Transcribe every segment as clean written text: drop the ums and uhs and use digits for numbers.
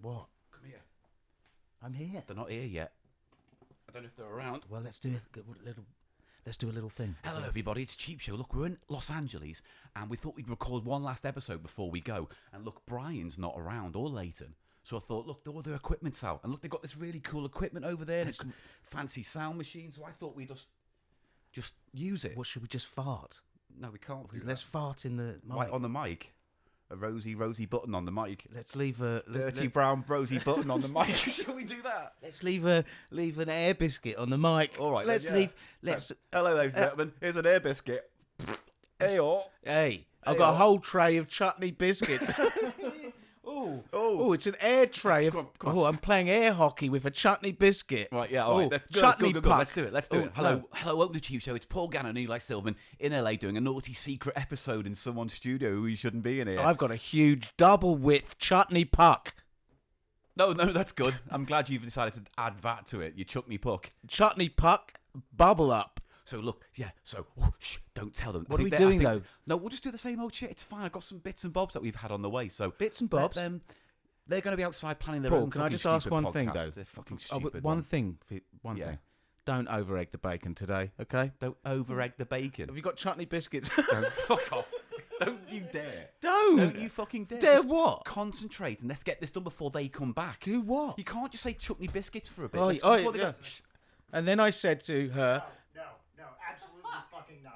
What? Come here. I'm here. They're not here yet. I don't know if they're around. Well, let's do a little thing. Hello, everybody. It's Cheap Show. Look, we're in Los Angeles, and we thought we'd record one last episode before we go. And look, Brian's not around, or Leighton. So I thought, look, all their equipment's out. And look, they've got this really cool equipment over there. And it's a fancy sound machine. So I thought we'd just use it. What, should we just fart? No, we can't. Let's fart in the mic. Right on the mic. A rosy button on the mic. Let's leave a Dirty brown rosy button on the mic. Shall we do that? Let's leave an air biscuit on the mic. All right. Let's then, leave. yeah. Let's. Hello, ladies and gentlemen. Here's an air biscuit. Hey, I've got a whole tray of chutney biscuits. Oh, it's an air tray. Come on. Oh, I'm playing air hockey with a chutney biscuit. Right, yeah, all right. Chutney good. puck. Let's do it. Hello, welcome to Cheap Show. It's Paul Gannon and Eli Silverman in LA doing a naughty secret episode in someone's studio who shouldn't be in here. I've got a huge double width chutney puck. No, that's good. I'm glad you've decided to add that to it. You chutney puck. Chutney puck, bubble up. So look, shh, don't tell them. What are we doing though? No, we'll just do the same old shit. It's fine. I've got some bits and bobs that we've had on the way. So bits and bobs. They're going to be outside planning their Paul, own. Can I just ask one thing though? They're fucking stupid. One thing. Don't over egg the bacon today, okay? Don't over egg the bacon. Have you got chutney biscuits? Fuck off. Don't you dare. Don't you fucking dare. Dare what? Concentrate and let's get this done before they come back. Do what? You can't just say chutney biscuits for a bit. And then I said to her... No, absolutely fucking not.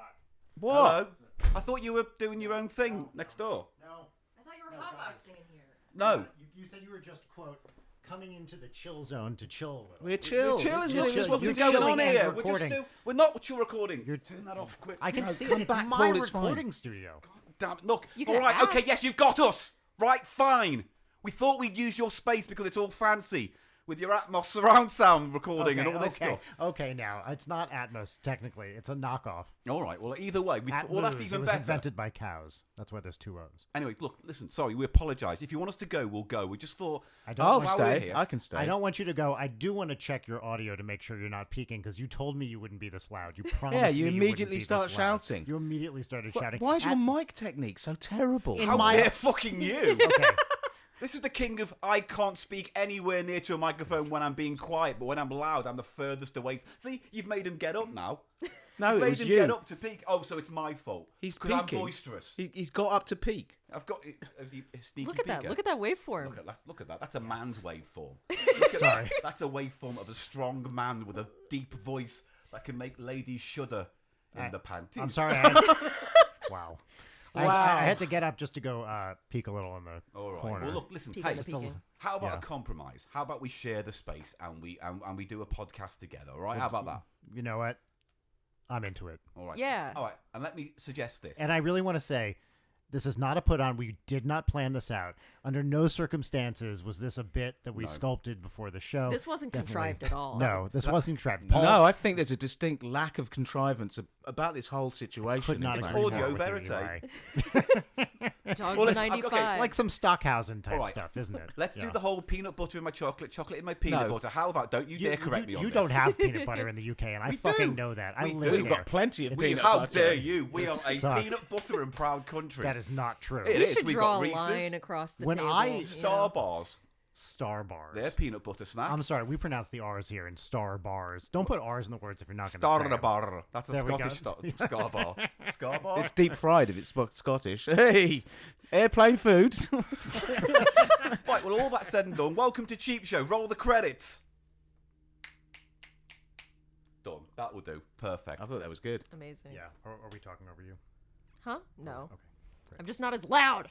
What? Hello? I thought you were doing your own thing next door. No. I thought you were hotboxing in here. No. You said you were just, quote, coming into the chill zone to chill a little. We're chill. We're chilling. We're Look, there's chilling. nothing going on chilling and here. recording. We're not what you're recording. Turn that off quick. I can see come it. It's back, my Paul, it's recording fine. studio. Damn it. Look. You All could've right. Okay. asked. Yes, you've got us. Right. Fine. We thought we'd use your space because it's all fancy with your Atmos surround sound recording and all this stuff. Okay, now it's not Atmos technically; it's a knockoff. All right. Well, either way, that's Atmos, even it was better. invented by cows. That's why there's two O's. Anyway, look. Listen. Sorry, we apologise. If you want us to go, we'll go. We just thought. I'll while we're stay. here- I can stay. I don't want you to go. I do want to check your audio to make sure you're not peaking because you told me you wouldn't be this loud. You promised. Yeah, me you wouldn't immediately be start this loud. shouting. You immediately started shouting. Why is your mic technique so terrible? In How my- dare fucking you? Okay. This is the king of I can't speak anywhere near to a microphone when I'm being quiet, but when I'm loud, I'm the furthest away. See, you've made him get up now. No, You've it made was him you. get up to peak. Oh, so it's my fault. He's 'cause I'm peaking. boisterous. He's got up to peak. I've got a sneaky Look at that. peeker. Look at that waveform. Look at that. That's a man's waveform. Look at Sorry. that. That's a waveform of a strong man with a deep voice that can make ladies shudder in the panties. I'm sorry. Wow. Wow. I had to get up just to go peek a little in the All right. corner. Well, look, listen. Peek Hey, at the peeking. how about Yeah. a compromise? How about we share the space and we do a podcast together? All right. How about that? You know what? I'm into it. All right. Yeah. All right. And let me suggest this. And I really want to say, this is not a put on. We did not plan this out. Under no circumstances was this a bit that we sculpted before the show. This wasn't Definitely. contrived at all. No, this wasn't contrived. Paul No, I think there's a distinct lack of contrivance about this whole situation. could not in agree fact. audio more with you, verite. Eli. Dogma Well, listen, 95. okay, Like some Stockhausen type All right. stuff, isn't it? Let's Yeah. do the whole peanut butter in my chocolate, chocolate in my peanut No. butter. How about don't you dare correct me on You this? don't have peanut butter in the UK, and I We fucking do. know that. I We live do. We've there. got plenty of peanut How butter. dare you? We are a sucks. peanut butter and proud country. That is not true. It we is. should We've draw got a Reese's. line across the When table. I- you Star know. bars. Star bars. They're peanut butter snack. I'm sorry, we pronounce the R's here in star bars. Don't put R's in the words if you're not going to say Star them. bar. That's a There we Scottish go. scar bar. Scar bar. It's deep fried if it's Scottish. Hey, airplane food. Right, well, all that said and done, welcome to Cheap Show. Roll the credits. Done. That will do. Perfect. I thought that was good. Amazing. Yeah, are we talking over you? Huh? No. Okay, great. I'm just not as loud.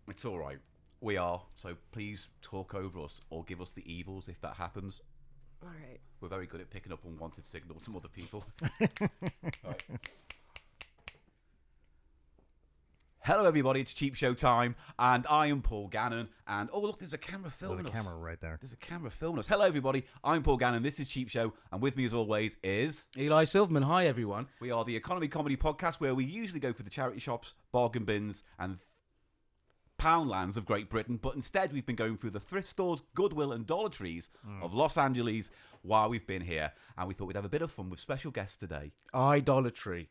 It's all right. We are. So please talk over us or give us the evils if that happens. All right. We're very good at picking up unwanted signals from other people. Right. Hello, everybody. It's Cheap Show time, and I am Paul Gannon. And oh, look, there's a camera filming There's us. a camera right there. There's a camera filming us. Hello, everybody. I'm Paul Gannon. This is Cheap Show, and with me, as always, is Eli Silverman. Hi, everyone. we are the economy comedy podcast where we usually go for the charity shops, bargain bins, and poundlands of Great Britain, but instead we've been going through the thrift stores, Goodwill, and Dollar Trees of Los Angeles while we've been here, and we thought we'd have a bit of fun with special guests today. Idolatry.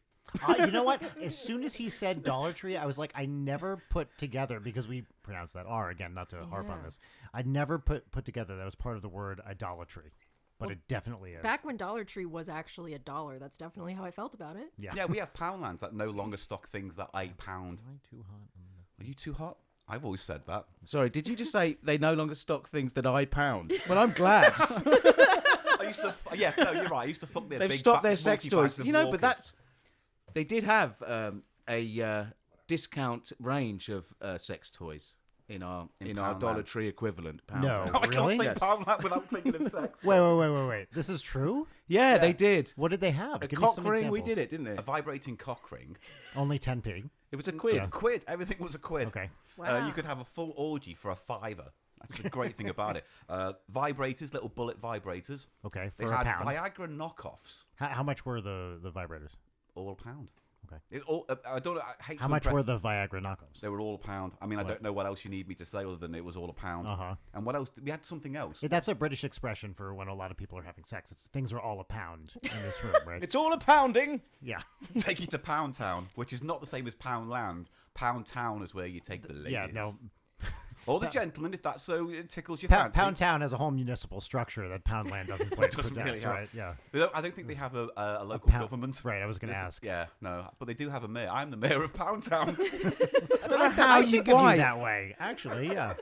You know what? As soon as he said Dollar Tree, I was like, I never put together, because we pronounce that R again, not to harp on this. I never put together that was part of the word idolatry, but it definitely is. Back when Dollar Tree was actually $1, that's definitely how I felt about it. Yeah, we have Poundlands that no longer stock things that £8. Am I too hot? Are you too hot? I've always said that. Sorry, did you just say they no longer stock things that I pound? Well, I'm glad. I used to. Yes, no, you're right. I used to fuck their. They've big stopped their sex multi-bags toys. of You know, but Walkers. that's they did have a discount range of sex toys in our Poundland. Dollar Tree equivalent. Poundland. No. I can't Really? say Yes. Poundland without thinking of sex. Wait. This is true? Yeah, they did. What did they have? A Give me cock some ring, we examples. did it, didn't they? A vibrating cock ring. Only 10p. It was a quid. Yeah. Quid. Everything was a quid. Okay. Wow. You could have a full orgy for a £5. That's the great thing about it. Vibrators, little bullet vibrators. Okay, They for a had pound. Viagra knockoffs. How much were the vibrators? All a pound. Okay. It all, I don't. I hate. How to much impress- were the Viagra knockoffs? They were all a pound. I mean, I What? don't know what else you need me to say other than it was all a pound. Uh-huh. And what else? We had something else. That's a British expression for when a lot of people are having sex. Things are all a pound in this room, right? It's all a pounding. Yeah. Take you to Pound Town, which is not the same as Pound Land. Pound Town is where you take the ladies. Yeah, no. Or the gentlemen, if that so it tickles your fancy. Pound Town has a whole municipal structure that Poundland doesn't quite Doesn't possess, really have. right? Yeah. I don't think they have a local government. Right, I was going to ask. Yeah, no, but they do have a mayor. I'm the mayor of Pound Town. I don't know how you think of why. you that way, actually, yeah.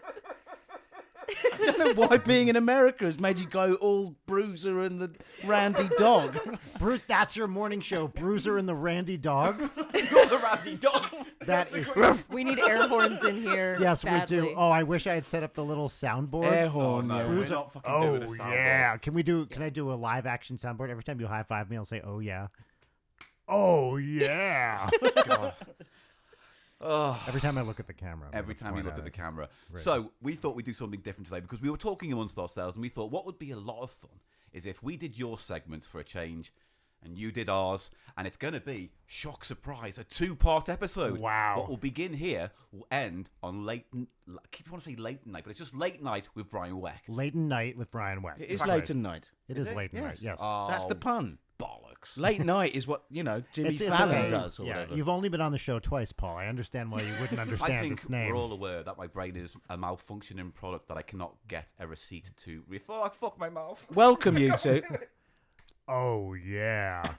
I don't know why being in America has made you go all Bruiser and the Randy Dog. Bruce, that's your morning show, Bruiser and the Randy Dog. You're the Randy Dog. That is, We need air horns in here. yes, badly. we do. Oh, I wish I had set up the little soundboard. Air Oh, horn. no, yeah. we're not fucking doing a Oh soundboard. yeah. Can I do a live action soundboard? Every time you high five me, I'll say, "Oh yeah." Oh yeah. Every time I look at the camera. I'm Every gonna time you point look at at the it. camera. Right. So we thought we'd do something different today because we were talking amongst ourselves and we thought what would be a lot of fun is if we did your segments for a change and you did ours, and it's going to be, shock surprise, a 2-part episode. Wow. What will begin here will end on Leighton. I keep wanting to say Leighton Night, but it's just Late Night with Brian Wecht. Leighton Night with Brian Wecht. It is That's right. Leighton Night. It is it? Leighton Night. Yes. That's the pun. Bollocks. Late night is what, Jimmy It's Fallon okay. does or Yeah, whatever. you've only been on the show twice, Paul. I understand why you wouldn't I understand think its name. we're all aware that my brain is a malfunctioning product that I cannot get a receipt to. Fuck my mouth. Welcome, you two. Oh yeah.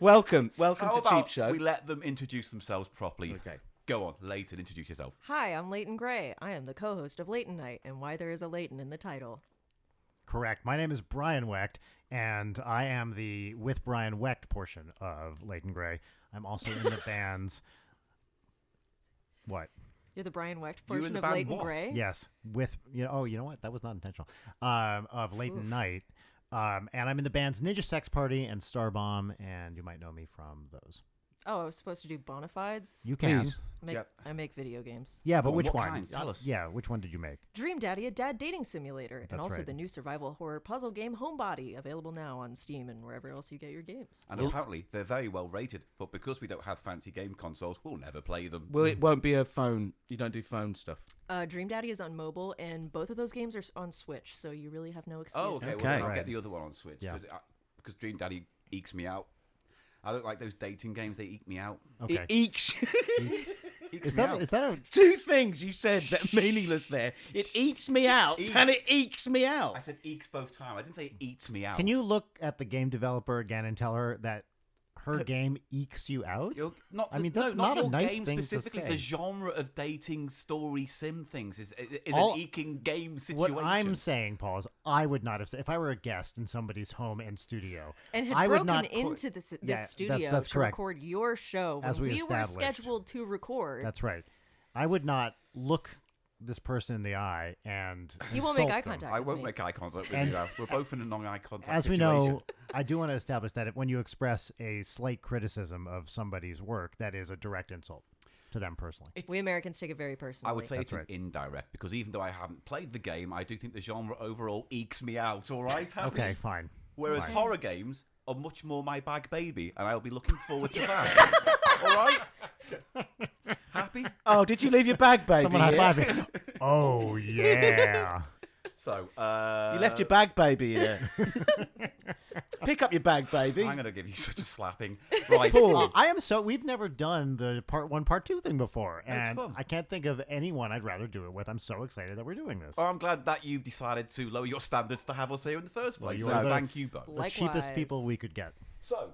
Welcome How to about Cheap Show. we let them introduce themselves properly? Okay. Go on, Leighton, introduce yourself. Hi, I'm Leighton Gray. I am the co-host of Leighton Night, and why there is a Leighton in the title. Correct. My name is Brian Wecht, and I am the with Brian Wecht portion of Leighton Gray. I'm also in the band's. What? You're the Brian Wecht You in portion the of band Leighton what? Gray? Yes, with Oh, you know what? That was not intentional. Of Leighton Oof. Night, and I'm in the band's Ninja Sex Party and Starbomb, and you might know me from those. Oh, I was supposed to do Bonafides? You can. Please. I make video games. Yeah, but Go on, which what one? kind? Tell us. Yeah, which one did you make? Dream Daddy, a dad dating simulator, and That's also right. the new survival horror puzzle game Homebody, available now on Steam and wherever else you get your games. And apparently they're very well rated, but because we don't have fancy game consoles, we'll never play them. Well, it won't be a phone. You don't do phone stuff. Dream Daddy is on mobile, and both of those games are on Switch, so you really have no excuse. Oh, okay. Okay. Well, then I'll Right. get the other one on Switch Yeah. because Dream Daddy ekes me out. I don't like those dating games; they eke me out. Okay. It ekes. Ekes Is me that out. is that a Two things you said that are meaningless there. It eats me out Eek. and it ekes me out. I said ekes both times. I didn't say it eats me out. Can you look at the game developer again and tell her that her game ekes you out? You're not, I mean, no, that's not not a your nice game thing to specifically. say. The genre of dating story sim things is All- an eking game situation. What I'm saying, Paul, is I would not have said if I were a guest in somebody's home and studio. And had I would broken not into this Yeah, studio that's to correct. record your show when As we were established. scheduled to record. That's right. I would not look this person in the eye and You won't make insult eye them. contact. I with won't me. make eye contact with And- you. We're both in a non-eye contact As we situation. know, I do want to establish that when you express a slight criticism of somebody's work, that is a direct insult to them personally. We Americans take it very personally. I would say That's it's right. an indirect because even though I haven't played the game, I do think the genre overall ekes me out. All right. Happy? Okay, fine. Whereas Fine. horror games are much more my bag, baby, and I'll be looking forward to that. All right. Happy. Oh, did you leave your bag, baby? Someone high here? five me. Oh yeah. So You left your bag, baby, here. Pick up your bag, baby. I'm going to give you such a slapping. Right. Paul. We've never done the part 1, part 2 thing before. And fun. I can't think of anyone I'd rather do it with. I'm so excited that we're doing this. I'm glad that you've decided to lower your standards to have us here in the first place. you So are thank you both. The cheapest people we could get. So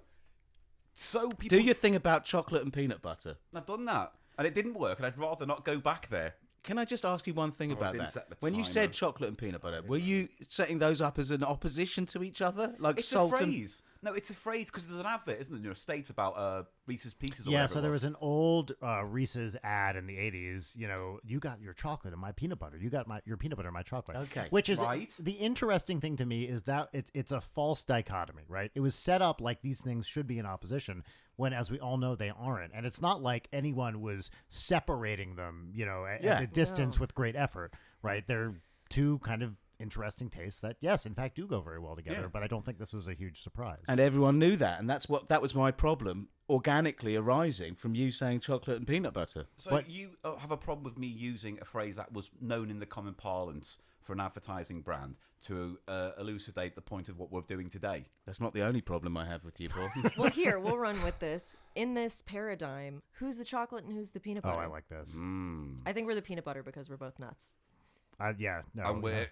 people... Do your thing about chocolate and peanut butter. I've done that. And it didn't work, and I'd rather not go back there. Can I just ask you one thing about didn't that? set the When you timer. said chocolate and peanut butter, were you setting those up as an opposition to each other? Like It's salt a and... phrase. No, it's a phrase because there's an advert, isn't there, in your state about Reese's Pieces or Yeah, whatever so it there was an old Reese's ad in the 80s, you got your chocolate and my peanut butter. You got your peanut butter and my chocolate. Okay. Which is Right. the interesting thing to me is that it's a false dichotomy, right? It was set up like these things should be in opposition when, as we all know, they aren't. And it's not like anyone was separating them, at a distance with great effort, right? They're two kind of interesting tastes that, yes, in fact, do go very well together. Yeah. But I don't think this was a huge surprise. And everyone knew that, and that was my problem, organically arising from you saying chocolate and peanut butter. So you have a problem with me using a phrase that was known in the common parlance for an advertising brand to elucidate the point of what we're doing today? That's not the only problem I have with you, Paul. Well, here, we'll run with this. In this paradigm, who's the chocolate and who's the peanut butter? I like this. I think we're the peanut butter because we're both nuts. And I'm white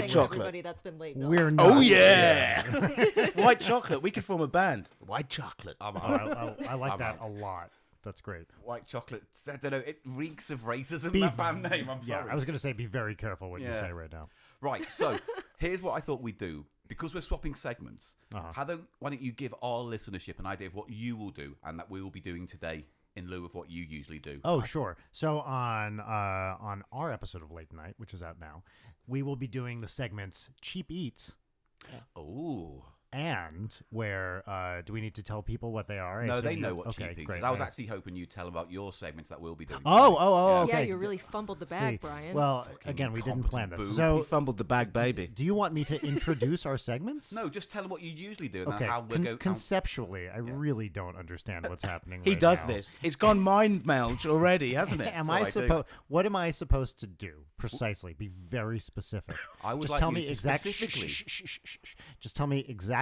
Thanks, chocolate. everybody that's been late. We're not. Oh yeah, white chocolate. We could form a band. White chocolate. I like that a lot. That's great. White chocolate. I don't know. It reeks of racism. Be- That band name. I'm Yeah, sorry. I was going to say be very careful what you Yeah. say right now. Right. So here's what I thought we'd do. Because we're swapping segments, Uh-huh. why don't you give our listenership an idea of what you will do and that we will be doing today in lieu of what you usually do? Oh, sure. So on our episode of Leighton Night, which is out now, we will be doing the segments Cheap Eats Oh. and where do we need to tell people what they are? I No, assume they you- know what okay, cheap great. is. I was actually hoping you'd tell about your segments that we'll be doing. Oh, Yeah, okay. you really fumbled the bag, See, Brian. Well, Fucking again, we didn't plan incompetent this. boob. We So fumbled the bag, baby. do you want me to introduce our segments? No, just tell them what you usually do and Okay. how we're going. Conceptually, I really don't understand what's happening. He right does now. this. It's gone mind meld already, hasn't it? Am what I I do. supposed? What am I supposed to do precisely? Be very specific. I would just like tell you me to exactly. specifically- Just tell me exactly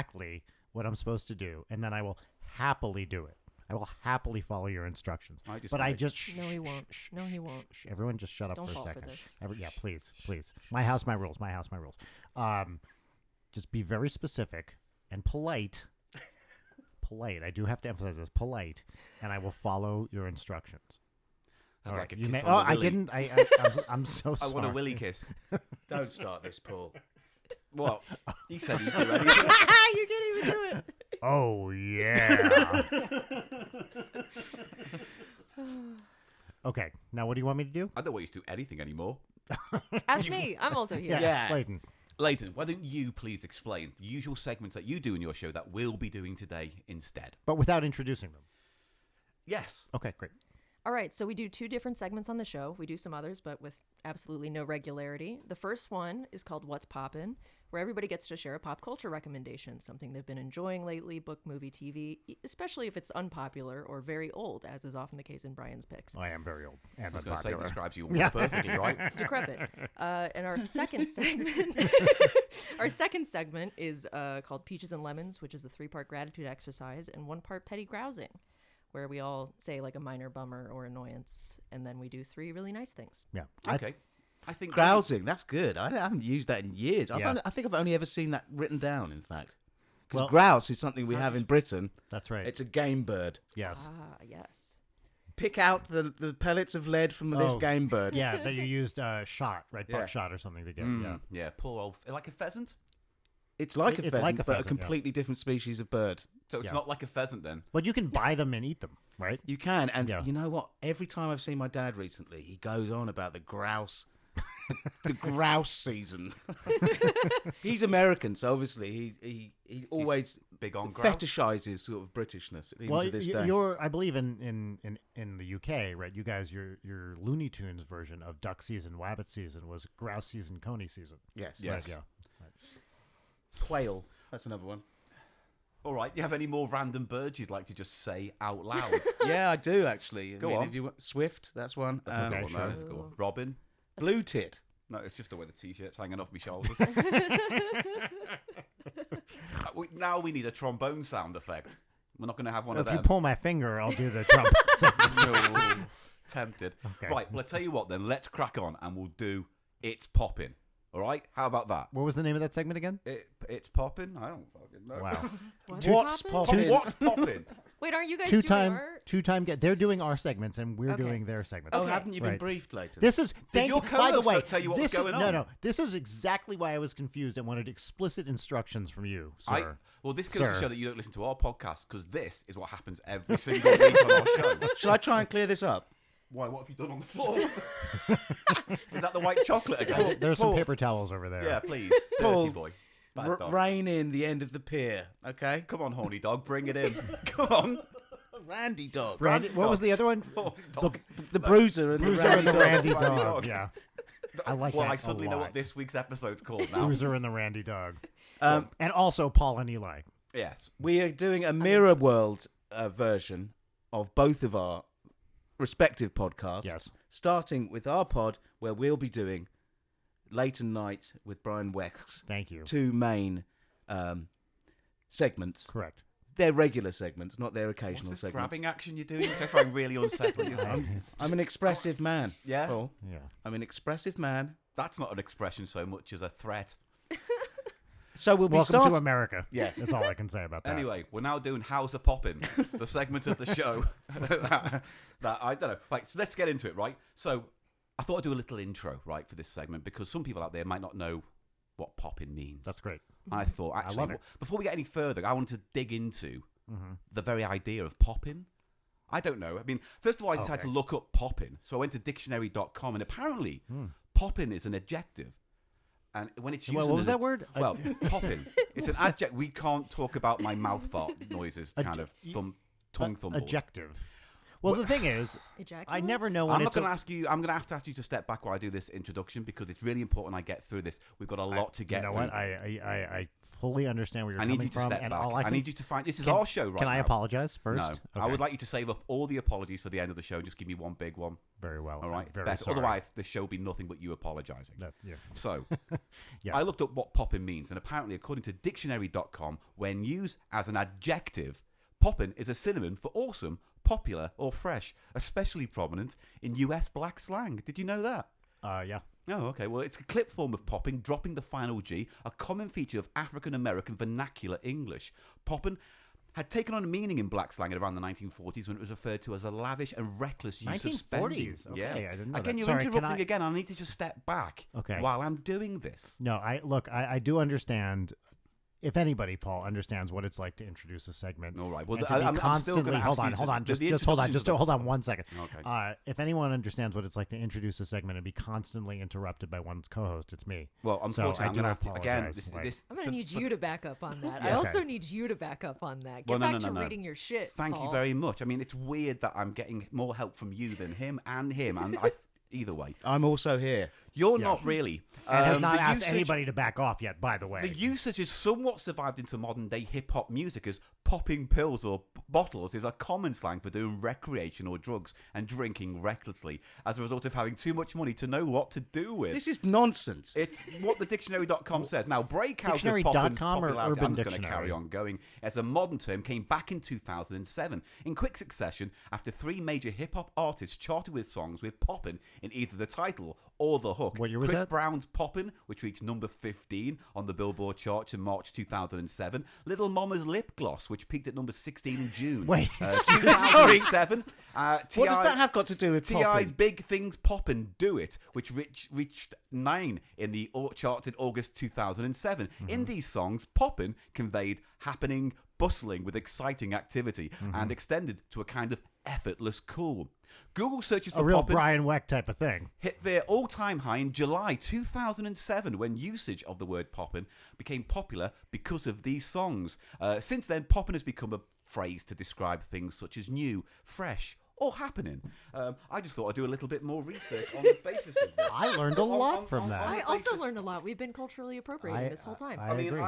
what I'm supposed to do, and then I will happily do it. I will happily follow your instructions. I just But I wanna- just No, he won't. No, he won't. Everyone, just shut up Don't for a fall for second. this. Yeah, please. My house, my rules. My house, my rules. Just be very specific and polite. Polite. I do have to emphasize this. Polite, and I will follow your instructions. Have All like right, a you kiss may. on Oh, the I willy. didn't. I'm so I sorry. want a willy kiss. Don't start this, Paul. What? You said you'd do anything. You can't even do it. Oh yeah. Okay. Now, what do you want me to do? I don't want you to do anything anymore. Ask me. I'm also here. Yeah. Explain. Leighton, why don't you please explain the usual segments that you do in your show that we'll be doing today instead? But without introducing them. Yes. Okay, great. All right, so we do 2 different segments on the show. We do some others, but with absolutely no regularity. The first one is called What's Poppin', where everybody gets to share a pop culture recommendation, something they've been enjoying lately, book, movie, TV, especially if it's unpopular or very old, as is often the case in Brian's picks. I am very old and I was going to say, unpopular. describes you almost perfectly, right? Decrepit. And our second segment is called Peaches and Lemons, which is a 3-part gratitude exercise and 1-part petty grousing, where we all say like a minor bummer or annoyance, and then we do 3 really nice things. Yeah. Okay. I think Grousing, that's good. I haven't used that in years. Yeah. I think I've only ever seen that written down, in fact. Because Well- grouse is something we have in Britain. That's right. It's a game bird. Yes. Ah, yes. Pick out the pellets of lead from this Oh, game bird. Yeah, that you used shot, right? Yeah. Buckshot or something to get. Yeah. Yeah, poor old... Like a pheasant? It's like a It's pheasant, like a but a pheasant, yeah. completely different species of bird. So it's Yeah. not like a pheasant then? But you can buy them and eat them, right? You can, and Yeah. you know what? Every time I've seen my dad recently, he goes on about the grouse, the grouse season. He's American, so obviously he always big on grouse. fetishizes sort of Britishness even Well, to this day. you're, I believe in the UK, right? You guys, your Looney Tunes version of duck season, wabbit season was grouse season, coney season. Yes. Yes. Right, yeah. Quail. That's another one. All right, you have any more random birds you'd like to just say out loud? Yeah, I do actually. Go on. If you want, Swift, that's one. okay, Well, sure. no, let's go on. Robin? Blue tit. No, it's just the way the T-shirt's hanging off my shoulders. Now we need a trombone sound effect. We're not going to have one of If them. you pull my finger, I'll do the trumpet. No, tempted. Okay. Right, well, I'll tell you what then. Let's crack on and we'll do It's Poppin'. All right? How about that? What was the name of that segment again? It's Poppin'? I don't fucking know. Wow. What's poppin'? What's poppin'? Wait, aren't you guys doing our... Two-time. They're doing our segments, and we're doing their segments. Oh, Okay. haven't you been Right. briefed later? This is Did your by the co-host way. not tell you what was going on? No. This is exactly why I was confused and wanted explicit instructions from you, sir. Well, this goes to Sir. show that you don't listen to our podcast because this is what happens every single week on our show. Shall I try and clear this up? Why? What have you done on the floor? Is that the white chocolate again? There's some Paul. paper towels over there. Yeah, please. Paul, Dirty boy. Bad dog. Rein in the end of the pier, okay? Come on, horny dog. Bring it in. Come on. Randy dog. Randy, what was the other one? Horny dog. The bruiser and Bruiser the and Randy the dog. Randy Randy dog. dog. Yeah. I like well, that I suddenly a know lot. what this week's episode's called now. Bruiser and the Randy dog. Um, And also Paul and Eli. Yes. we are doing a Mirror World version of both of our respective podcasts. Yes. Starting with our pod, where we'll be doing Leighton Night with Brian Wecht. Thank you. 2 main segments. Correct. They're regular segments, not their What's occasional this segments. grabbing action you're doing? Which I find really unsettling. Isn't it? I'm an expressive man. Yeah? Paul. Yeah. I'm an expressive man. That's not an expression so much as a threat. So we'll be Welcome starting. to America. Yes. That's all I can say about that. Anyway, we're now doing How's a Poppin', the segment of the show that I don't know. Right, so let's get into it, right? So I thought I'd do a little intro, right, for this segment because some people out there might not know what poppin' means. That's great. And I thought, actually, love it. before we get any further, I wanted to dig into the very idea of poppin'. I don't know. I mean, first of all, I decided to look up poppin'. So I went to dictionary.com, and apparently poppin' is an adjective. And when it's used, What was that word? Well, poppin'. It's an adjective. We can't talk about my mouth fart noises, kind of tongue thumbles. Adjective. Well, the thing is, Ejaculate? I never know when I'm not it's going to ask you. I'm going to have to ask you to step back while I do this introduction because it's really important I get through this. We've got a lot to get You know through. what? I fully understand where you're I coming need you to from, step and back. all I need you to find. This is Can- our show right Can now. I apologize first? No, I Okay. would like you to save up all the apologies for the end of the show. Just give me one big one. Very well. All right, I'm very Better. sorry. Otherwise, the show will be nothing but you apologising. Yeah. So, Yeah. I looked up what poppin' means, and apparently, according to dictionary.com, when used as an adjective, poppin' is a synonym for awesome, popular, or fresh, especially prominent in US black slang. Did you know that? Yeah. Oh, okay. Well, it's a clip form of popping, dropping the final G, a common feature of African-American vernacular English. Poppin' had taken on a meaning in black slang at around the 1940s when it was referred to as a lavish and reckless use of spending. 1940s? Okay, yeah. I didn't know Again, that. you're Sorry, interrupting can I- again. I need to just step back Okay. while I'm doing this. No, I do understand. If anybody, Paul, understands what it's like to introduce a segment, All right. Well, and to be I'm still constantly going to hold on, just hold on 1 second. Okay. If anyone understands what it's like to introduce a segment and be constantly interrupted by one's co-host, it's me. Well, So unfortunately, I I'm do going to have to again. apologize, like- I'm going to need you to back up on that. I Yeah. also need you to back up on that. Get Well, back to no. reading your shit. Thank Paul. you very much. I mean, it's weird that I'm getting more help from you than him, and either way, I'm also here. you're not really. And has not the asked usage- anybody to back off yet, by the way. The usage has somewhat survived into modern day hip hop music as popping pills or bottles is a common slang for doing recreational drugs and drinking recklessly as a result of having too much money to know what to do with. This is nonsense. It's what the dictionary.com says. Now, breakout of Dictionary.com poppin's or popularity, Urban I'm just going to Dictionary? carry on going, as a modern term came back in 2007 in quick succession after 3 major hip-hop artists charted with songs with poppin' in either the title or the hook. What year was Chris that? Brown's Poppin', which reached number 15 on the Billboard charts in March 2007. Little Mama's Lip Gloss, which peaked at number 16 in June. Wait. 2007. What does that have got to do with T.I.'s popping? Big Things Poppin' Do It, which reached 9 in the charts in August 2007. In these songs, poppin' conveyed happening, bustling with exciting activity and extended to a kind of effortless cool. Google searches for a real poppin' Brian Wecht type of thing. hit their all-time high in July 2007 when usage of the word poppin' became popular because of these songs. Since then, poppin' has become a phrase to describe things such as new, fresh, or happening? I just thought I'd do a little bit more research on the basis of this. I learned a lot from that. I also learned a lot. We've been culturally appropriating this whole time. I agree.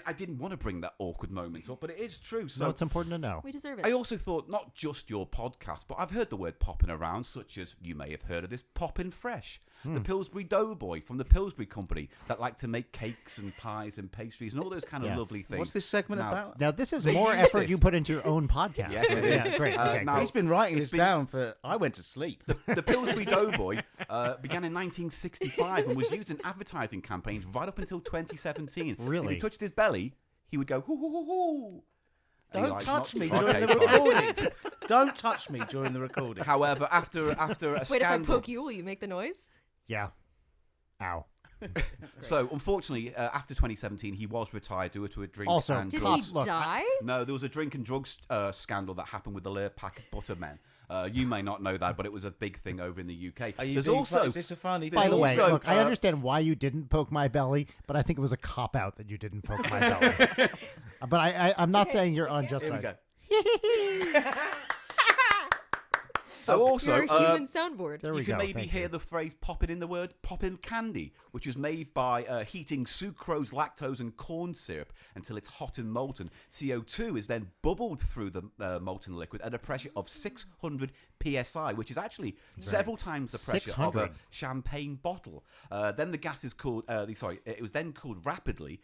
I didn't want to bring that awkward moment up, but it is true. So no, it's important to know. We deserve it. I also thought not just your podcast, but I've heard the word popping around, such as you may have heard of this Poppin' Fresh. The Pillsbury Doughboy from the Pillsbury Company that like to make cakes and pies and pastries and all those kind of lovely things. What's this segment about? Now, this is more effort you put into your own podcast. Yes, it is. Yeah, great. Okay, now, He's been writing this down for... I went to sleep. The Pillsbury Doughboy began in 1965 and was used in advertising campaigns right up until 2017. Really? If he touched his belly, he would go, hoo, hoo, hoo, hoo. Don't touch me during the recordings. Don't touch me during the recordings. However, after a Wait, scandal... if I poke you, will you make the noise? Yeah. Ow. So, unfortunately, after 2017, he was retired due to a drink Also, and Did drugs. he die? No, there was a drink and drugs scandal that happened with the Lear Pack of Butter Men. You may not know that, but it was a big thing over in the UK. Is this a funny thing? By the way, also, look, I understand why you didn't poke my belly, but I think it was a cop-out that you didn't poke my belly. But I'm not saying you're unjustified. Here we go. So also, You're a human soundboard. There we you go. can maybe Thank hear you. the phrase popping in the word poppin' candy, which was made by heating sucrose, lactose, and corn syrup until it's hot and molten. CO2 is then bubbled through the molten liquid at a pressure of 600 psi, which is actually several times the pressure of a 600. champagne bottle. Then the gas is cooled. It was then cooled rapidly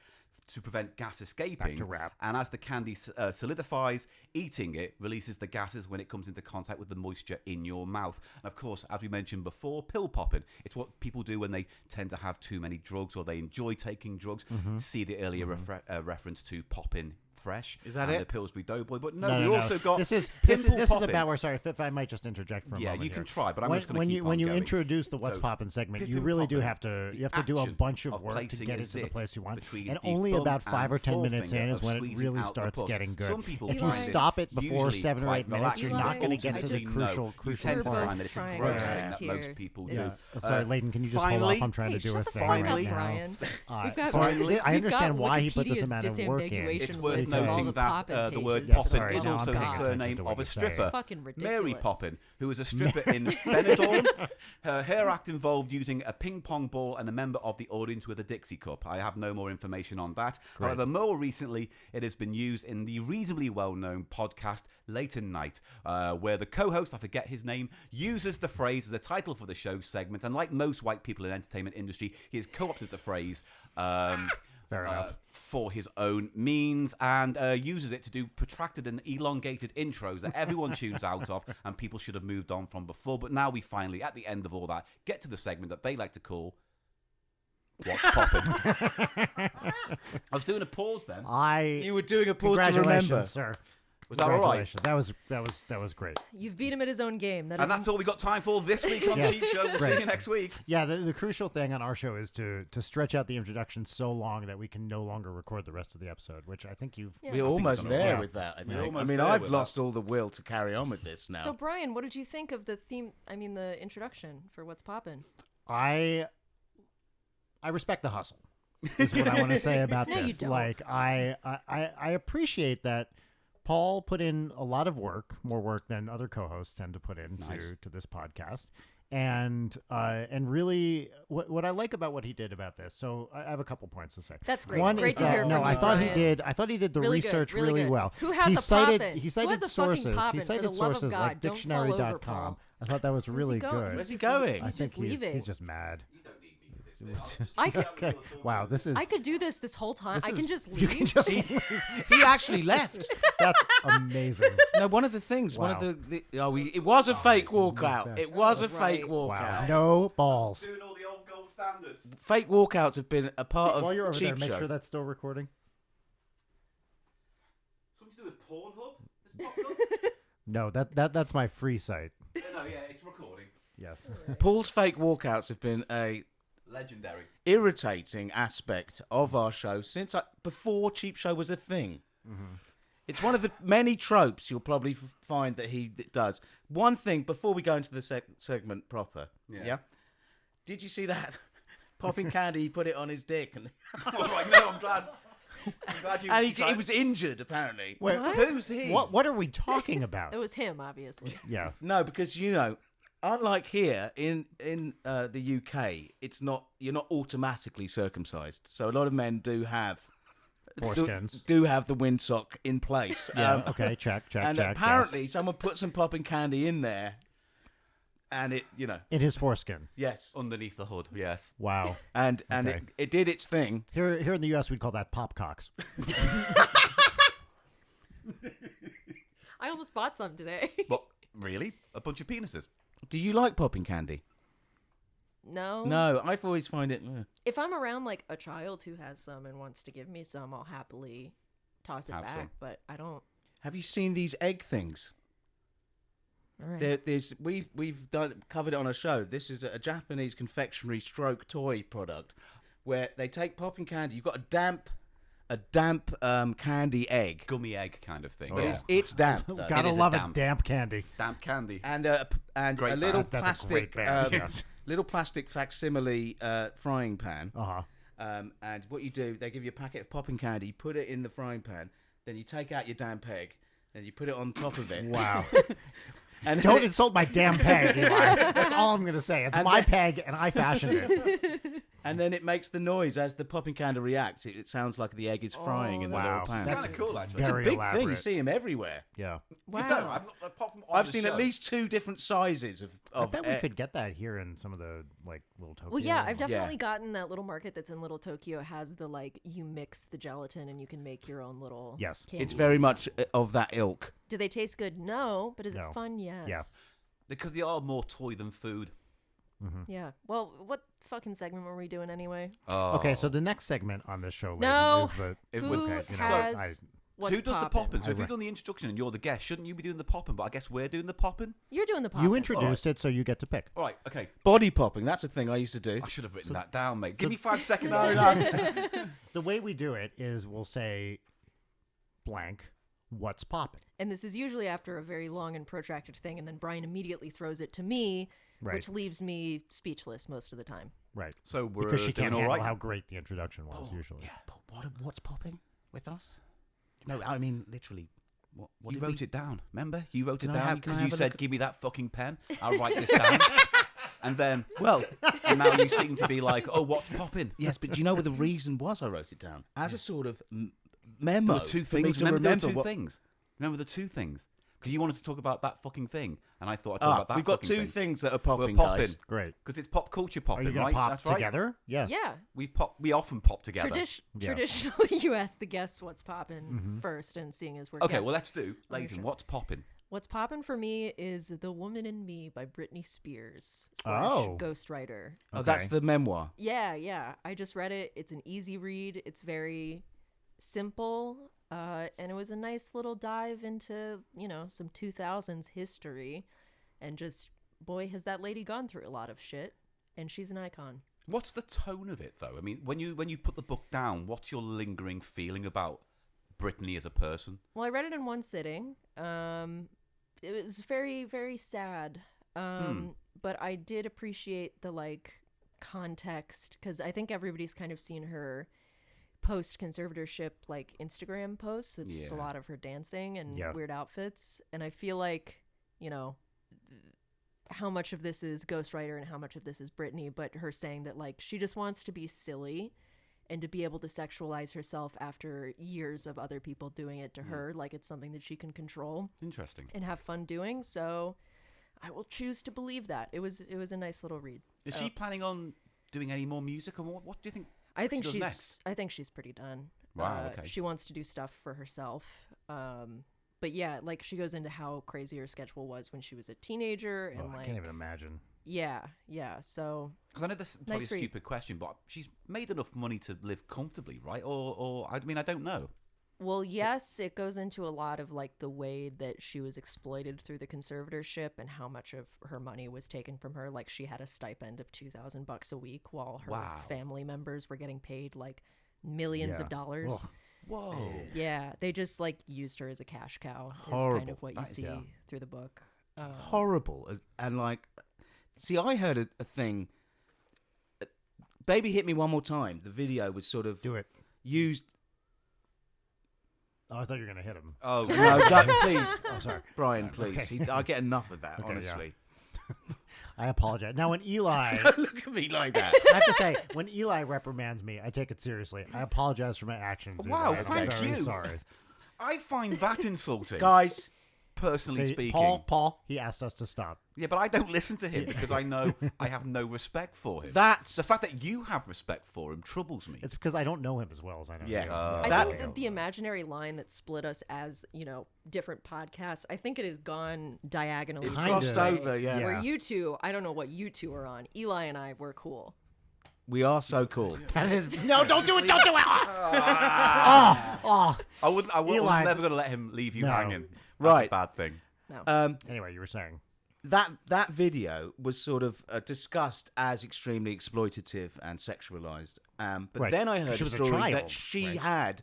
to prevent gas escaping. to wrap. And as the candy solidifies, eating it releases the gases when it comes into contact with the moisture in your mouth. And of course, as we mentioned before, pill popping. It's what people do when they tend to have too many drugs or they enjoy taking drugs. See the earlier reference to popping fresh. Is that and it? The Pillsbury Doughboy. But No, we also got this is pimple about popping. where. Sorry, if I might just interject for a moment. You can here. try, but I'm just going to when keep you on when you going. introduce the what's So, poppin' segment, you pippin' really do poppin', have to the do a action bunch of of work to placing get a it to the zit place you want, between and the only thumb about and 5 or 10 minutes in forefinger is when of it squeezing really out the starts pus. getting good. Some people If you find it stop it before usually 7 or quite 8 minutes, relaxing, you're not but going to get to the ultimately, no. crucial You tend to part. find that it's a Trying gross to thing rest that here. most people do. It's- Sorry, Leighton, can you just hold finally- off? I'm trying Hey, to do shut a the thing fuck right up, now. Brian. We've got- Finally- I we've understand got why he put this Wikipedia's amount of work in. disambiguation It's worth list of all noting the that Poppin' the word pages. Yes, Poppin sorry, is now also I'm the paying attention surname to what of a you're saying. stripper, Fucking Mary ridiculous. Poppin, who was a stripper in Benidorm. Her act involved using a ping pong ball and a member of the audience with a Dixie cup. I have no more information on that. Great. However, more recently, it has been used in the reasonably well-known podcast Leighton Night, where the co-host, I forget his name, uses the phrase as a title for the show segment. And like most white people in the entertainment industry, he has co-opted the phrase Fair enough. for his own means and uses it to do protracted and elongated intros that everyone tunes out of and people should have moved on from before. But now we finally, at the end of all that, get to the segment that they like to call What's Poppin'. I was doing a pause then. You were doing a pause to Congratulations, remember. sir. Was that all right? Congratulations. That was great. You've beat him at his own game. That And is that's all we got time for this week on Yes. Cheap Show. We'll Great. see you next week. Yeah, the crucial thing on our show is to stretch out the introduction so long that we can no longer record the rest of the episode, which I think you've... Yeah. We're almost done it there well. with that, I We're think. I almost mean, there I've with lost all the will to carry on with this now. So, Brian, what did you think of the theme? I mean, the introduction for What's Poppin'? I respect the hustle, is what I want to say about No, this. you don't. Like, I appreciate that Paul put in a lot of work, more work than other co-hosts tend to put into Nice. to this podcast. And really, what I like about what he did about this. So I have a couple points to say. That's great. One Great is to hear that no, from I you, thought Brian. he did. I thought he did the Really good, research really good. well. Who has he a cited poppin'? he Who cited has a fucking sources. poppin'? He For cited the love of sources God, like don't fall over, dictionary.com. Paul. I thought that was Where's he really going? good. Where's he Just going? leave- I he's think just leaving. he's just mad. You don't need me for this bit. I'll just- I could. Okay. Wow, this is I could do this whole time. I can just leave. you can just He actually left. That's amazing. No, one of the things, Wow. it was a fake walkout. It was a Right. fake walkout. Wow. No balls. Doing all the old gold standards. Fake walkouts have been a part of While you're over there, Cheap make Show. sure that's still recording. Something to do with Pornhub? It's popped up? No, that's my free site. No, yeah, it's recording. Yes. Paul's fake walkouts have been a Legendary. irritating aspect of our show since before Cheap Show was a thing. It's one of the many tropes you'll probably find that he does. One thing before we go into the segment proper. Yeah. Did you see that popping candy? He put it on his dick, and All right, no, I'm glad. I'm glad you And he decided- was injured, apparently. Wait, What? Who's he? what are we talking It about? was him, obviously. Yeah. No, because, unlike here in the UK, you're not automatically circumcised. So a lot of men do have Foreskins. do have the windsock in place. Yeah. Okay. Check. and Check. apparently someone put some popping candy in there, and it, in his foreskin. yes, Underneath the hood, yes. Wow. and Okay. it did its thing. Here in the U.S., we'd call that pop cocks. I almost bought some today. What? Really? A bunch of penises? Do you like popping candy? No. No, I've always find it. If I'm around like a child who has some and wants to give me some, I'll happily toss it Have back. some. But I don't. Have you seen these egg things? All right. We've covered it on a show. This is a Japanese confectionery stroke toy product where they take popping candy. You've got a damp candy egg, Gummy egg kind of thing. but yeah. it's damp. though. Gotta is a love it. damp. Damp candy. Damp candy. and a Great little band. That's a great plastic band, yes. little plastic facsimile frying pan. Uh huh. And what you do, they give you a packet of popping candy. You put it in the frying pan. Then you take out your damp egg and you put it on top of it. Wow. And Don't insult my damn peg, Eli. That's all I'm gonna say. It's And my then- peg, and I fashioned it. And then it makes the noise as the popping candy reacts. It sounds like the egg is frying in the wow. little pan. That's Kind of cool, actually. It's a very big elaborate. thing. You see them everywhere. Yeah. Wow. You don't. Apart from on I've the seen show. at least 2 different sizes of. I bet we egg. could get that here in some of the like little Tokyo. Well, yeah, I've Yeah. definitely gotten that little market that's in Little Tokyo has the like you mix the gelatin and you can make your own little. Yes. It's candies very and much stuff. of that ilk. Do they taste good? No, but is No. it fun? Yes. Yeah. Because they are more toy than food. Yeah. Well, what fucking segment were we doing anyway? Oh. Okay, so the next segment on this show, Leighton, No. is the If Who we- okay, you know, has I- what's who does the poppin'? popping? So if I you've done the introduction and you're the guest, shouldn't you be doing the popping? But I guess we're doing the popping. You're doing the poppin'. you introduced it, so you get to pick. All right, okay. Body popping. That's a thing I used to do. I should have written that down, mate. Give me 5 seconds. The way we do it is we'll say blank, what's popping? And this is usually after a very long and protracted thing, and then Brian immediately throws it to me, Right. which leaves me speechless most of the time. Right. So we're Because she doing can't all handle right. how great the introduction was usually. Yeah, but what's popping with us? No, I mean literally. What You did wrote we- it down. Remember? You wrote it Can I down have- can I because you have a said, look? "Give me that fucking pen. I'll write this down." And then, Well, and now you seem to be like, "Oh, what's popping?" yes, but do you know what the reason was? I wrote it down as a sort of memo. There were 2 for me things. to Remember, there were remember 2 what. things. Remember the 2 things. Because you wanted to talk about that fucking thing, and I thought I'd talk Ah, about that. we've got fucking 2 thing. things that are We're popping, popping guys. Great. because it's pop culture Are popping, you gonna right? pop That's right. together? Yeah. Yeah. We often pop together. Yeah. Traditionally, you ask the guests what's poppin' first, and seeing as we're Okay, guests, well let's do. Leighton, sure. what's popping? What's poppin' for me is "The Woman in Me" by Britney Spears / Oh. Ghostwriter. Oh, that's Okay. the memoir. Yeah. I just read it. It's an easy read. It's very simple, and it was a nice little dive into some 2000s history, and just boy has that lady gone through a lot of shit, and she's an icon. What's the tone of it, though? I mean, when you put the book down, what's your lingering feeling about Brittany as a person? Well, I read it in one sitting. It was very, very sad. But I did appreciate the context, because I think everybody's kind of seen her post conservatorship Instagram posts. It's just a Yeah. lot of her dancing and Yeah. weird outfits, and I feel like how much of this is Ghostwriter and how much of this is Britney, but her saying that she just wants to be silly and to be able to sexualize herself after years of other people doing it to her, it's something that she can control Interesting. and have fun doing. So I will choose to believe that. It was a nice little read. Is So she planning on doing any more music, or what do you think? I think does she's next? I think she's pretty done. Wow, okay. She wants to do stuff for herself. But yeah, she goes into how crazy her schedule was when she was a teenager, and Oh, I can't even imagine. yeah. So Because I know this is probably Nice a read. stupid question, but she's made enough money to live comfortably, right? Or I mean, I don't know. well, yes, it goes into a lot of the way that she was exploited through the conservatorship and how much of her money was taken from her. She had a stipend of $2,000 a week, while her Wow. family members were getting paid millions Yeah. of dollars. Ugh. Whoa. Yeah, they just used her as a cash cow. Is kind Horrible. of what you That is- see yeah. through the book. Horrible. And see, I heard a thing. Baby Hit Me One More Time. The video was sort of Do it. used Oh, I thought you were gonna hit him. Oh, No, don't, please, Oh, sorry. Brian, please. Okay. I get enough of that, Okay, honestly. I apologize. Now, when Eli, Don't look at me like that. I have to say, when Eli reprimands me, I take it seriously. I apologize for my actions. Wow, Eli. I'm thank very you. Sorry. I find that insulting, Guys, personally See, speaking. Paul, he asked us to stop. Yeah, but I don't listen to him because I know I have no respect for him. that's The fact that you have respect for him troubles me. It's because I don't know him as well as I know Yes. you. I That- think that the imaginary line that split us as, different podcasts, I think it has gone diagonally. It's Kinda. crossed over, yeah. Where you two, I don't know what you two are on. Eli and I were cool. We are so cool. That is no, don't do it, don't do it. Oh. I was Eli- never going to let him leave you No. hanging. That's Right. a bad thing. No. Anyway, you were saying. That video was sort of discussed as extremely exploitative and sexualized. But Right. then I heard She a was a story child, that she right. had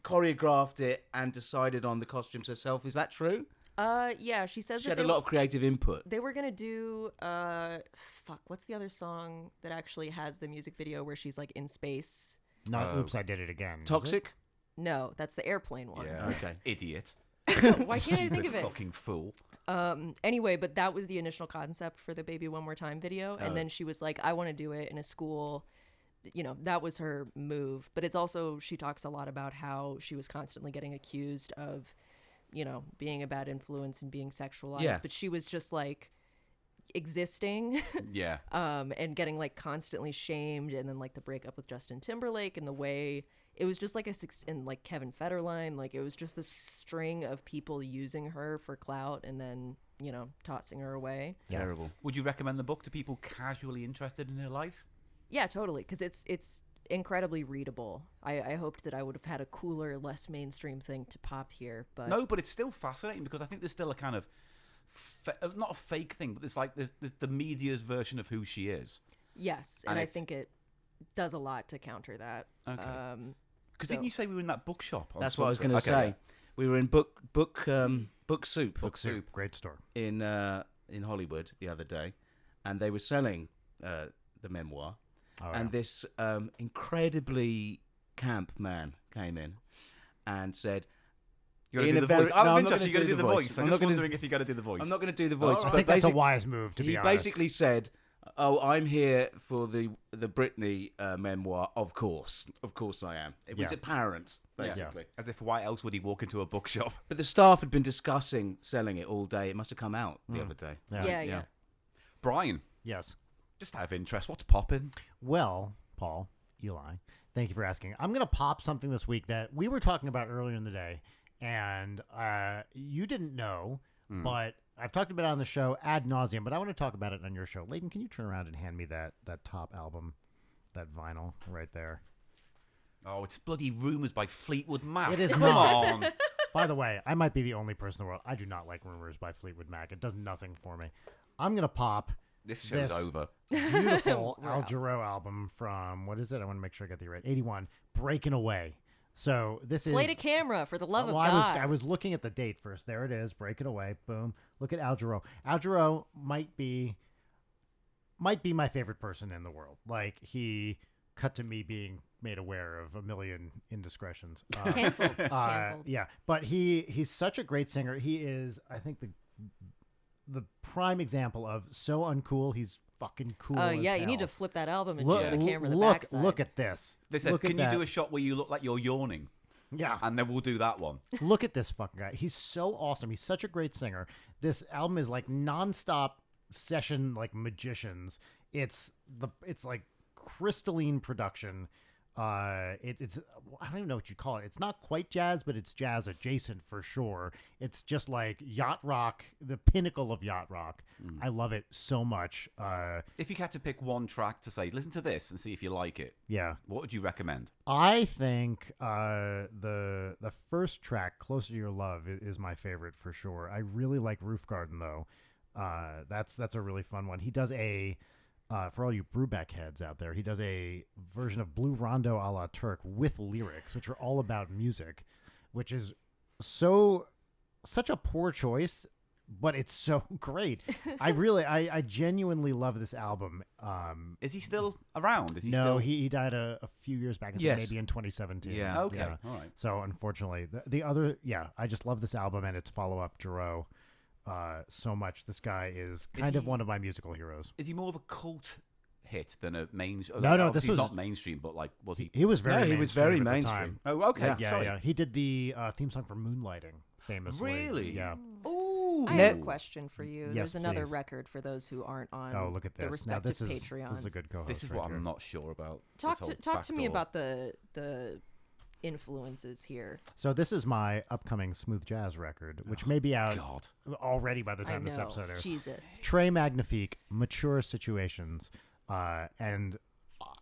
choreographed it and decided on the costumes herself. Is that true? Yeah, she says She that had a lot of creative input. they were gonna do what's the other song that actually has the music video where she's like in space? Not oops, I did it again. is it? Toxic? No, that's the airplane one. Yeah. Okay. Idiot. Why can't I think of it? Fucking fool. Anyway, but that was the initial concept for the Baby One More Time video. And then she was like, I want to do it in a school. That was her move. But it's also, she talks a lot about how she was constantly getting accused of, being a bad influence and being sexualized. Yeah. But she was just like existing Yeah. and getting like constantly shamed. And then like the breakup with Justin Timberlake and the way it was just like and like Kevin Federline, like it was just this string of people using her for clout and then, tossing her away. Yeah. Terrible. Would you recommend the book to people casually interested in her life? Yeah, totally. Because it's incredibly readable. I hoped that I would have had a cooler, less mainstream thing to pop here, but No, but it's still fascinating because I think there's still a kind of not a fake thing, but there's the media's version of who she is. yes, And and I it's- think it does a lot to counter that. Okay. Because So- didn't you say we were in that bookshop? on That's what I was Sunset? going to Okay, say. We were in Book Soup Book Soup, great store. in Hollywood the other day, and they were selling the memoir. Oh, And this incredibly camp man came in and said, You got to In do a the very- voice. no, I'm I'm not interested. gonna You got to do do the the voice. voice. I'm I'm not just gonna- wondering if you got to do the voice. I'm not going to do the voice. I but think that's a basic- wise move, to he be honest. basically said, "Oh, I'm here for the Britney memoir. Of course I am." It was Yeah. apparent, Yeah. basically. As if why else would he walk into a bookshop? But the staff had been discussing selling it all day. It must have come out the other day. Yeah. Brian, Yes. just out of interest, what's popping? Well, Paul, Eli, thank you for asking. I'm going to pop something this week that we were talking about earlier in the day, and you didn't know, but I've talked about it on the show ad nauseum, but I want to talk about it on your show. Leighton, can you turn around and hand me that top album, that vinyl right there? Oh, it's bloody Rumours by Fleetwood Mac. It is Come not. on. By the way, I might be the only person in the world. I do not like Rumors by Fleetwood Mac. It does nothing for me. I'm going to pop This show's This. over. beautiful We're Al out. Jarreau album from, what is it? I want to make sure I get the right. 81, Breaking Away. So this Play is... to camera for the love of Well, God. I was looking at the date first. There it is, Breaking Away. Boom. Look at Al Jarreau. Al Jarreau might be my favorite person in the world. Like, he cut to me being made aware of a million indiscretions. Canceled. Canceled. Yeah, but he's such a great singer. He is, I think, the prime example of so uncool. He's fucking cool. Oh as yeah, you need to hell. flip that album and Look, show the camera the look, backside. look at this. They said, Look at can you that. do a shot where you look like you're yawning? Yeah. And then we'll do that one. Look at this fucking guy. He's so awesome. He's such a great singer. This album is like nonstop session, like magicians. It's like crystalline production. It's I don't even know what you call it. It's not quite jazz, but it's jazz adjacent for sure. It's just like yacht rock, the pinnacle of yacht rock. I love it so much. If you had to pick one track to say, listen to this and see if you like it, Yeah. what would you recommend? I think the first track, "Closer to Your Love," is my favorite for sure. I really like Roof Garden though. That's a really fun one. He does a for all you Brubeck heads out there, he does a version of Blue Rondo a la Turk with lyrics, which are all about music, which is such a poor choice but it's so great. I genuinely love this album. Is he still around? Is he No, still... he died a few years back. I think Yes. maybe in 2017. Yeah. Okay, all right. So unfortunately, the other, I just love this album and its follow-up, Giro, so much. This guy is kind of one of my musical heroes. Is he more of a cult hit than a mainstream? No, obviously this he's was not mainstream, but like, was he? He was very No, mainstream. he was very at the mainstream. time. Oh, okay. Yeah, Sorry. yeah. He did the theme song for Moonlighting, famously. Really? Yeah. Ooh. I have a question for you. Yes, There's another please. record for those who aren't on Oh, look at the this. Now respective this is Patreons. this is a good co-host. This is right what here. I'm not sure about. Talk this to whole talk to me backdoor. about the influences here. So this is my upcoming smooth jazz record, which may be out God. already by the I time this know. episode airs. Jesus. Très Magnifique, Mature Situations, and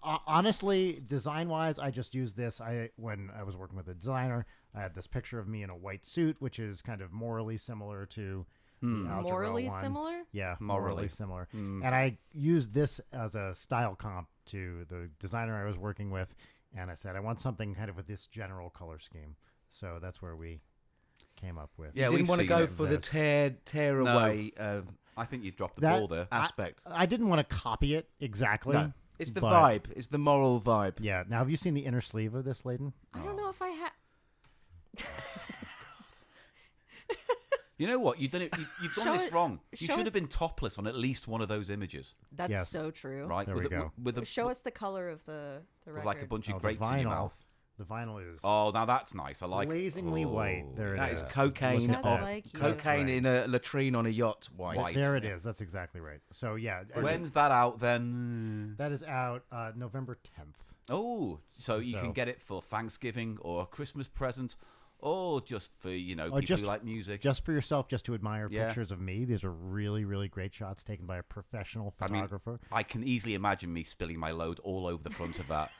honestly, design-wise, I just used this. When I was working with a designer, I had this picture of me in a white suit, which is kind of morally similar to the Al Jarreau Morally one. similar? Yeah, Morally. morally similar. And I used this as a style comp to the designer I was working with, and I said I want something kind of with this general color scheme. So that's where we came up with. Yeah, You we didn't want to see go it, for the this. tear No. away I think you dropped the That- ball there. aspect. I didn't want to copy it exactly. No, it's the but- vibe. It's the moral vibe. Yeah. Now, have you seen the inner sleeve of this, Leighton? I don't know if I have. You know what? You've done it. You've done Show this it- wrong. You show should have us- been topless on at least one of those images, That's Yes. so true. right? There with we go. With a, Show us the color of the with record. like a bunch of Oh, the grapes in your vinyl. mouth. The vinyl is Oh, now that's nice. I like. blazingly white. There it That is is. cocaine. Look at Just that. like you. Cocaine right. in a latrine on a yacht. White. There it is. That's exactly right. So yeah, When's that out then? that is out November 10th. Oh, so you So- can get it for Thanksgiving or a Christmas present, or just for people just- who like music. Just for yourself, just to admire Yeah. pictures of me. These are really, really great shots taken by a professional I mean, photographer. I can easily imagine me spilling my load all over the front of that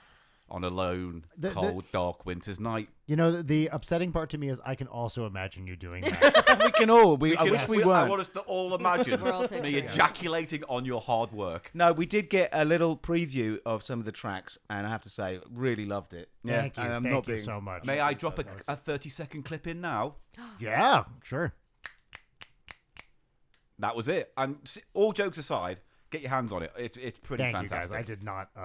on a lone, The- cold, dark winter's night. You know, the upsetting part to me is I can also imagine you doing that. We can all. I wish we I weren't. want us to all imagine We're all me picturing it. ejaculating on your hard work. No, we did get a little preview of some of the tracks, and I have to say, really loved it. Thank you. And I'm Thank not you being- so much. May I drop a 30-second clip in now? Yeah, sure. That was it. And all jokes aside, get your hands on it. It's pretty Thank fantastic. you guys. I did not. No,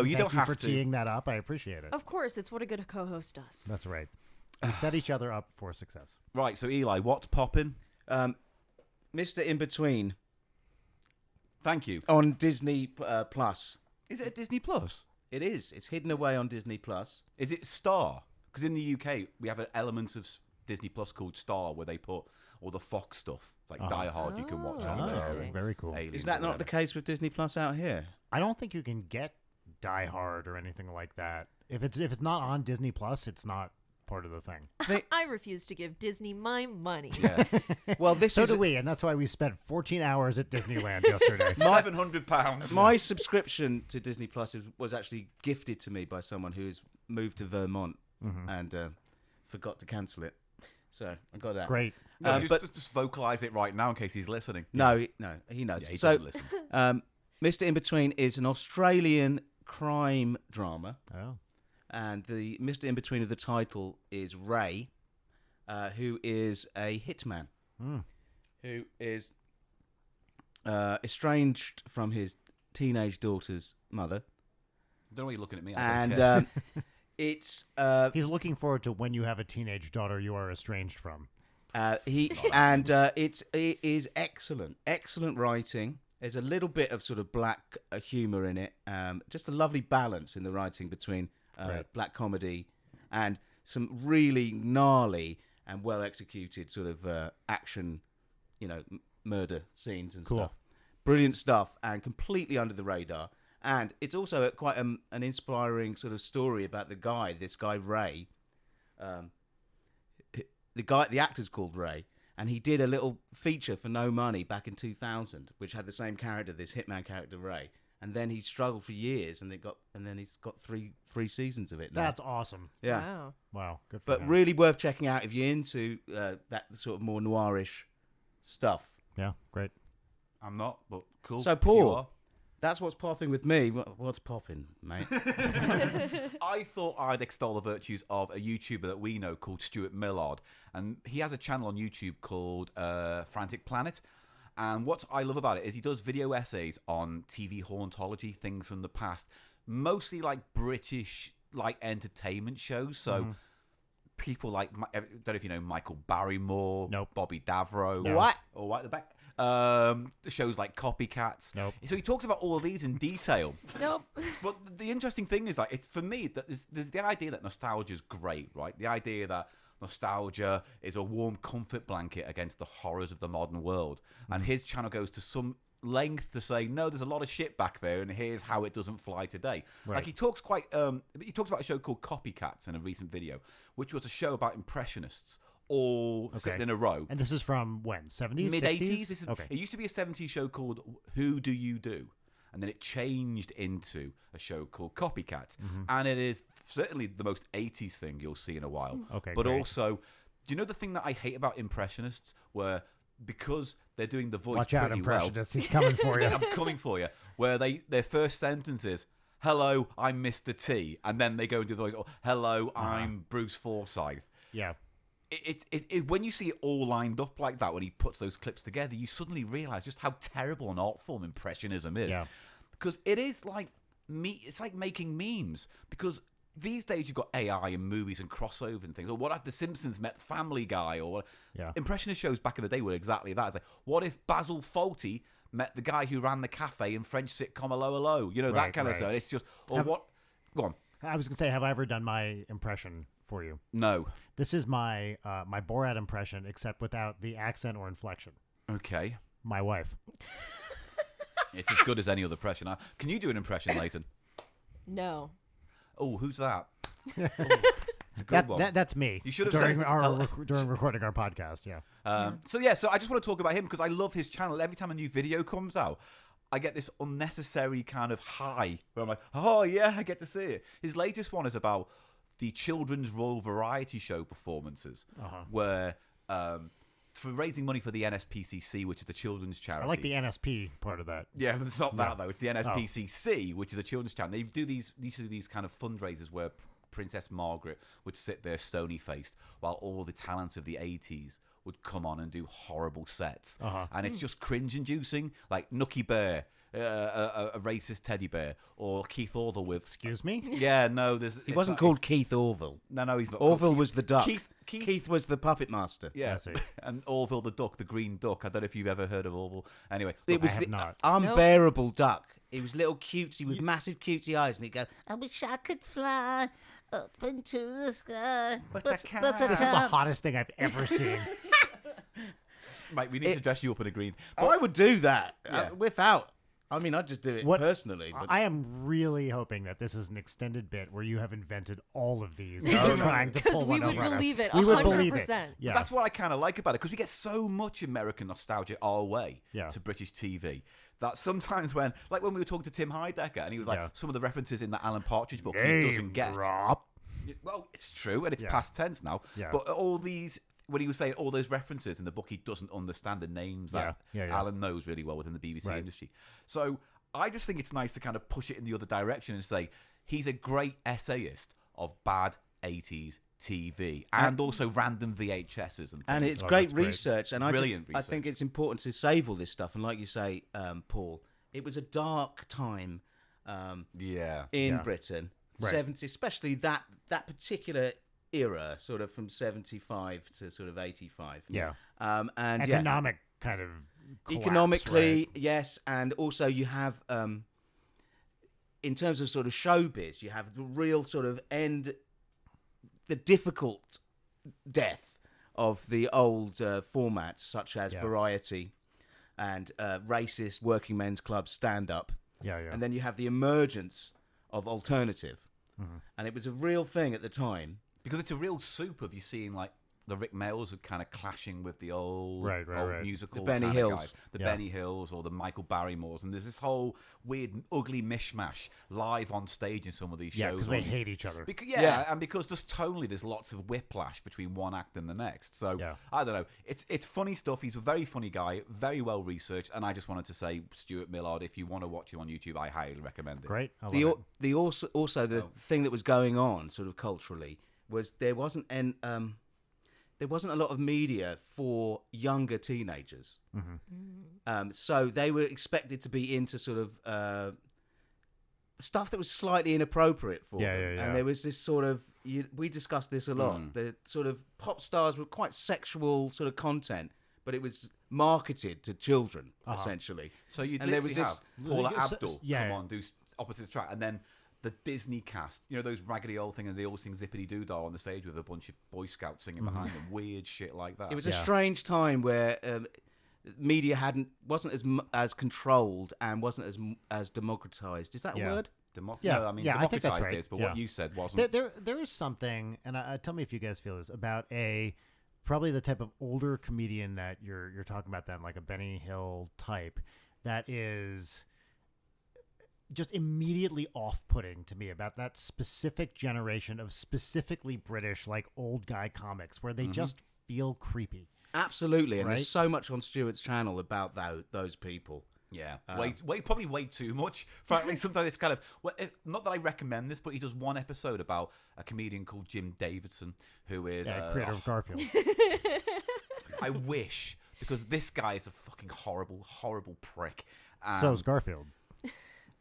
Leighton, you thank don't have for to. teeing that up. I appreciate it. Of course, it's what a good co-host does. That's right. We set each other up for success. Right, so Eli, what's popping? Mr. In Between Thank you. on Disney Plus. Is it a Disney Plus? It is. It's hidden away on Disney Plus. Is it Star? Because in the UK, we have an element of Disney Plus called Star, where they put all the Fox stuff, like Die Hard, you can watch Oh, on there. interesting. Very cool. Aliens Is that or not the whatever. case with Disney Plus out here? I don't think you can get Die Hard or anything like that. If it's not on Disney Plus, it's not part of the thing. I refuse to give Disney my money. Yeah. Well, this So is do we, and that's why we spent 14 hours at Disneyland yesterday. £700. my subscription to Disney Plus was actually gifted to me by someone who's moved to Vermont and forgot to cancel it. So I got that. Great. No, but just vocalize it right now in case he's listening. no, he knows. Yeah, he So, doesn't listen. Mr. In Between is an Australian crime drama. Oh. And the Mr. In Between of the title is Ray, who is a hitman, who is estranged from his teenage daughter's mother, I don't know why you're looking at me. I don't and care. it's He's looking forward to when you have a teenage daughter you are estranged from. it is excellent writing. There's a little bit of sort of black humor in it, just a lovely balance in the writing between Right. black comedy and some really gnarly and well executed sort of action, murder scenes and Cool. stuff. Brilliant stuff and completely under the radar. And it's also quite an inspiring sort of story about this guy Ray. The actor's called Ray, and he did a little feature for no money back in 2000, which had the same character, this hitman character Ray. And then he struggled for years, and then he's got three seasons of it now. That's awesome. yeah. Wow. Wow. Good for But him. really worth checking out if you're into that sort of more noirish stuff. Yeah, great. I'm not, but cool. So, if Paul, you are. That's what's popping with me. What's popping, mate? I thought I'd extol the virtues of a YouTuber that we know called Stuart Millard. And he has a channel on YouTube called Frantic Planet. And what I love about it is he does video essays on TV hauntology, things from the past, mostly like British like entertainment shows. So people like, I don't know if you know Michael Barrymore, Nope. Bobby Davro. No. What? Or what at the back? Shows like Copycats. Nope. So he talks about all of these in detail. Nope. But the interesting thing is, like, it's for me that there's the idea that nostalgia is great, right? The idea that nostalgia is a warm comfort blanket against the horrors of the modern world, and his channel goes to some length to say, no, there's a lot of shit back there, and here's how it doesn't fly today. Right. Like he talks about a show called Copycats in a recent video, which was a show about impressionists all sitting in a row. And this is from when? 70s? Mid 80s. 60s? Okay. It used to be a 70s show called Who Do You Do? And then it changed into a show called Copycat. And it is certainly the most 80s thing you'll see in a while. Okay, but great. also, do you know the thing that I hate about impressionists? Where because they're doing the voice Watch out, pretty well. impressionist. He's coming for you. I'm coming for you. Where their first sentence is, hello, I'm Mr. T. And then they go and do the voice, hello, I'm Bruce Forsyth. Yeah. When you see it all lined up like that, when he puts those clips together, you suddenly realize just how terrible an art form impressionism is. Yeah. Because it is like it's like making memes. Because these days you've got AI in movies and crossover and things. Or what if The Simpsons met Family Guy? Or Yeah. impressionist shows back in the day were exactly that. It's like, what if Basil Fawlty met the guy who ran the cafe in French sitcom Hello Hello? You know, that Right, kind of right. stuff. It's just, or what? Go on. I was going to say, have I ever done my impression for you? No. This is my my Borat impression, except without the accent or inflection. Okay. My wife. It's as good as any other impression. Can you do an impression, Leighton? No. Oh, who's that? Oh, it's a good one. That's me. You should have during said- during recording our podcast. Yeah. So I just want to talk about him because I love his channel. Every time a new video comes out, I get this unnecessary kind of high where I'm like, oh yeah, I get to see it. His latest one is about the Children's Royal Variety Show performances, where for raising money for the NSPCC, which is the children's charity. I like the NSP part of that. Yeah, but it's not that though. It's the NSPCC, which is a children's charity. They do these kind of fundraisers where Princess Margaret would sit there stony faced while all the talents of the 80s would come on and do horrible sets, and it's just cringe inducing, like Nookie Bear. A racist teddy bear, or Keith Orville with. Excuse me? Yeah, no, He wasn't called Keith Orville. No, he's not. Orville called was the duck. Keith Keith was the puppet master. Yeah, I see. and Orville the duck, the green duck. I don't know if you've ever heard of Orville. Anyway, It was have the not. unbearable duck. He was little cutesy with massive cutesy eyes, and he'd go, "I wish I could fly up into the sky." But But I can't. a This is the time." hottest thing I've ever seen. Mate, we need to dress you up in a green. I would do that Yeah. without. I mean, I'd just do it personally. But I am really hoping that this is an extended bit where you have invented all of these. And you're trying to Because pull we one would over on us. believe it We would believe 100%. it. Yeah. But that's what I kind of like about it, because we get so much American nostalgia our way Yeah. to British TV that sometimes when we were talking to Tim Heidecker, and he was like, Yeah. some of the references in the Alan Partridge book he Name doesn't get. drop. Well, it's true, and it's Yeah. past tense now. Yeah. But all these, when he was saying all those references in the book, he doesn't understand the names that Yeah. Alan knows really well within the BBC Right. industry. So I just think it's nice to kind of push it in the other direction and say he's a great essayist of bad 80s TV and also random VHSs and things. and it's Oh, great that's great. research, and Brilliant I think research. it's important to save all this stuff. And like you say, Paul, it was a dark time yeah. in Yeah. Britain, Right. 70, especially that particular era, sort of from 75 to sort of 85. Yeah. And Economic kind of collapse, economically, right? yes, and also you have, in terms of sort of showbiz, you have the real sort of the difficult death of the old formats such as Yeah. Variety and racist working men's club stand-up, Yeah. and then you have the emergence of alternative, and it was a real thing at the time. Because it's a real soup of you seeing like the Rick Mayalls are kind of clashing with the old, Right. musical The Benny kind of Hills. guys. The Yeah. Benny Hills or the Michael Barrymores, and there's this whole weird, ugly mishmash live on stage in some of these Yeah, shows. because they hate each other. And because just tonally, there's lots of whiplash between one act and the next. So Yeah. I don't know. It's funny stuff. He's a very funny guy, very well researched, and I just wanted to say, Stuart Millard, if you want to watch him on YouTube, I highly recommend it. Great. I love The it. the also the thing that was going on sort of culturally was there wasn't a lot of media for younger teenagers. So they were expected to be into sort of stuff that was slightly inappropriate for them. Yeah. And there was this sort of we discussed this a lot. The sort of pop stars were quite sexual sort of content, but it was marketed to children essentially. So you'd And there literally was have Paula Yes, Abdul yeah. come on, do opposite track, and then the Disney cast, those raggedy old thing, and they all sing Zippity Doo Dah on the stage with a bunch of Boy Scouts singing behind them. Weird shit like that. It was a Yeah. strange time where media wasn't as controlled and wasn't as democratized. Is that a Yeah. word? Yeah, No, I mean, yeah, I think that's democratized right. is, but Yeah. what you said wasn't. There is something, and tell me if you guys feel this about probably the type of older comedian that you're talking about, then, like a Benny Hill type, that is just immediately off-putting to me about that specific generation of specifically British, like old guy comics, where they just feel creepy. Absolutely, and Right? there's so much on Stuart's channel about those people. Yeah, probably way too much. Frankly, sometimes it's kind of not that I recommend this, but he does one episode about a comedian called Jim Davidson, who is Creator of Garfield. I wish, because this guy is a fucking horrible prick. So is Garfield.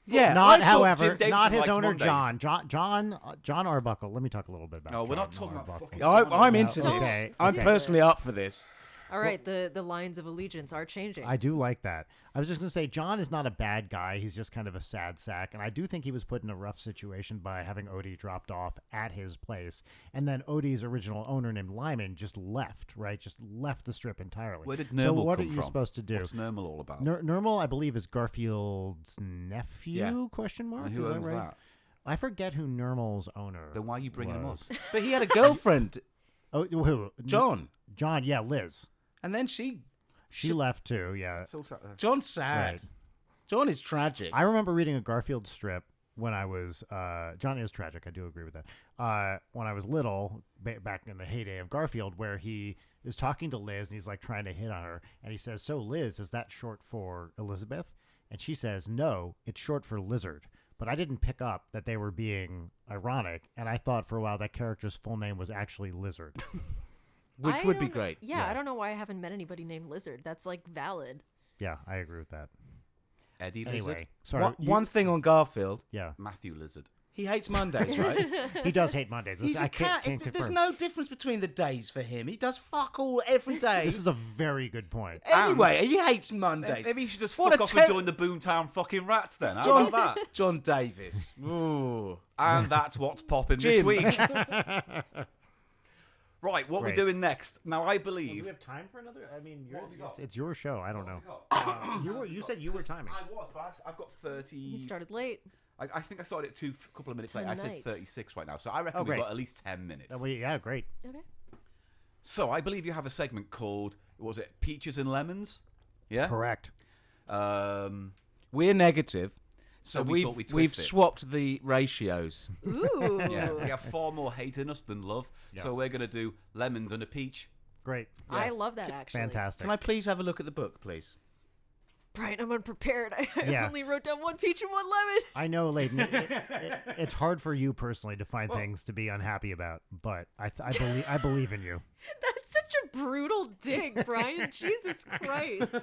Yeah, Not, I saw however, Jim Davidson not his likes owner, Mondays. John Arbuckle. Let me talk a little bit about. No, we're John not talking about Arbuckle. fucking. I'm into this. Okay, I'm okay. personally up for this. All right, the lines of allegiance are changing. I do like that. I was just going to say, John is not a bad guy. He's just kind of a sad sack. And I do think he was put in a rough situation by having Odie dropped off at his place. And then Odie's original owner named Lyman just left, right? Just left the strip entirely. Where did So Nermal what come are you from? supposed to do? What's Nermal all about? Nermal, I believe, is Garfield's nephew, Yeah. question mark? And who Is owns right? that? I forget who Nermal's owner Then why are you bringing him up? was. But he had a girlfriend, Oh, who? John, John, yeah, Liz. and then she. She left too, yeah. John's sad. Right. John is tragic. I remember reading a Garfield strip when I was John is tragic. I do agree with that. When I was little, back in the heyday of Garfield, where he is talking to Liz and he's like trying to hit on her, and he says, "So Liz, is that short for Elizabeth?" And she says, "No, it's short for lizard." But I didn't pick up that they were being ironic, and I thought for a while that character's full name was actually Lizard. Which I would be don't- great. Yeah, I don't know why I haven't met anybody named Lizard. That's like valid. Yeah, I agree with that. Eddie Anyway, Lizard, sorry. One thing on Garfield, Yeah, Matthew Lizard. he hates Mondays, right? he does hate Mondays. He's I a can't cat. There's confirm. no difference between the days for him. He does fuck all every day. This is a very good point. Anyway, he hates Mondays. Maybe you should just What fuck a off ter- and join the Boomtown fucking Rats then. How John, about that? John Davis. Ooh. And that's what's popping this Jim. week. Right, what Great. we're doing next? Now, I Do believe. we have time for another? I mean, What have you got? it's your show. I don't know. You said you were timing. I was, but I've got 30. He started late. I think I started it a couple of minutes late. I said Tonight. 36 right now, so I reckon Oh, we've great. got at least 10 minutes. Yeah, great. Okay. So I believe you have a segment called, was it Peaches and Lemons? Yeah? Correct. We're negative, so we thought we'd we've twist it. swapped the ratios. Ooh. Yeah, we have far more hate in us than love. So Yes. we're going to do lemons and a peach. Great. I love that actually. Fantastic. Can I please have a look at the book, please? Brian, I'm unprepared. I Yeah. only wrote down one peach and one lemon. I know, Leighton. It's hard for you personally to find things to be unhappy about, but I believe in you. That's such a brutal dig, Brian. Jesus Christ.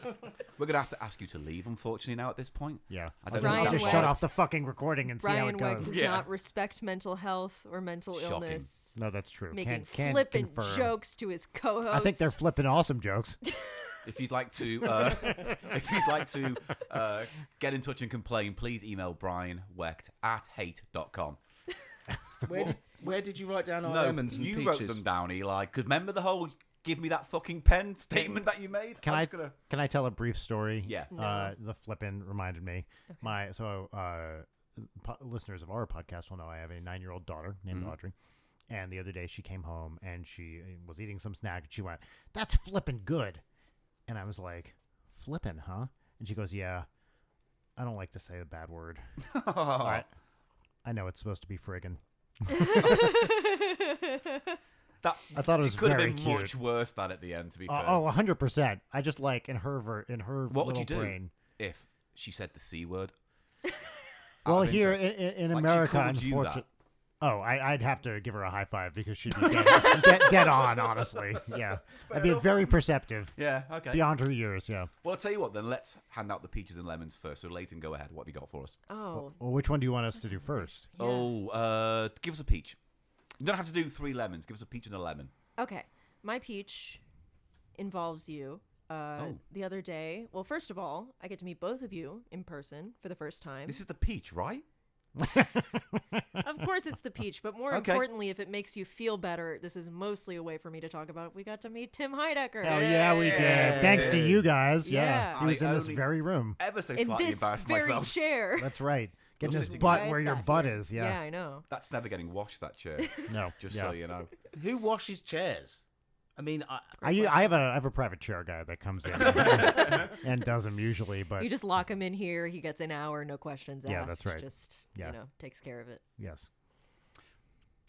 We're going to have to ask you to leave, unfortunately, now at this point. Yeah. I don't Brian know Just that shut Wecht. off the fucking recording and see how Brian it Wecht goes. does Yeah. not respect mental health or mental Shocking. illness. No, that's true. Making Can't flippant confirm. jokes to his co-host. I think they're flipping awesome jokes. If you'd like to, get in touch and complain, please email brianwecht@hate.com. Where did you write down our No, lemons and you peaches? wrote them down, Eli. Because remember the whole "give me that fucking pen" statement that you made? Can I'm I just gonna... can I tell a brief story? Yeah. No. The flippin' reminded me. Listeners of our podcast will know I have a 9-year-old daughter named Audrey, And the other day she came home and she was eating some snack and she went, "That's flippin' good." And I was like, "Flippin', huh?" And she goes, "Yeah, I don't like to say the bad word." I know it's supposed to be friggin'. I thought it was could have very been cute. much worse than at the end, to be fair. 100%. I just like in her What would little you do brain. if she said the C word? Well, Out of here interest. in Like, she America, called you unfortunately. that. Oh, I'd have to give her a high five because she'd be dead on, honestly. Yeah. I'd be very perceptive. Yeah, okay. Beyond her years, yeah. Well, I'll tell you what, then let's hand out the peaches and lemons first. So, Leighton, go ahead. What have you got for us? Oh, Well, which one do you want us to do first? yeah. Oh, give us a peach. You don't have to do 3 lemons. Give us a peach and a lemon. Okay. My peach involves you. The other day, well, first of all, I get to meet both of you in person for the first time. This is the peach, right? Of course it's the peach, but more Okay. importantly, if it makes you feel better, this is mostly a way for me to talk about, we got to meet Tim Heidecker. Hell yeah, we did. Thanks to you guys. Yeah. Yeah. He was I in this only- very room. Ever so In slightly this embarrassed very myself. chair. That's right. Getting You're his sitting butt I where your sat butt here. is. Yeah. I know. That's never getting washed, that chair. No. Just yeah. so you know. Who washes chairs? I mean, I have a private chair guy that comes in and does them usually, but You just lock him in here, he gets an hour, no questions asked. Yeah, that's right. Just, Yeah. takes care of it. yes.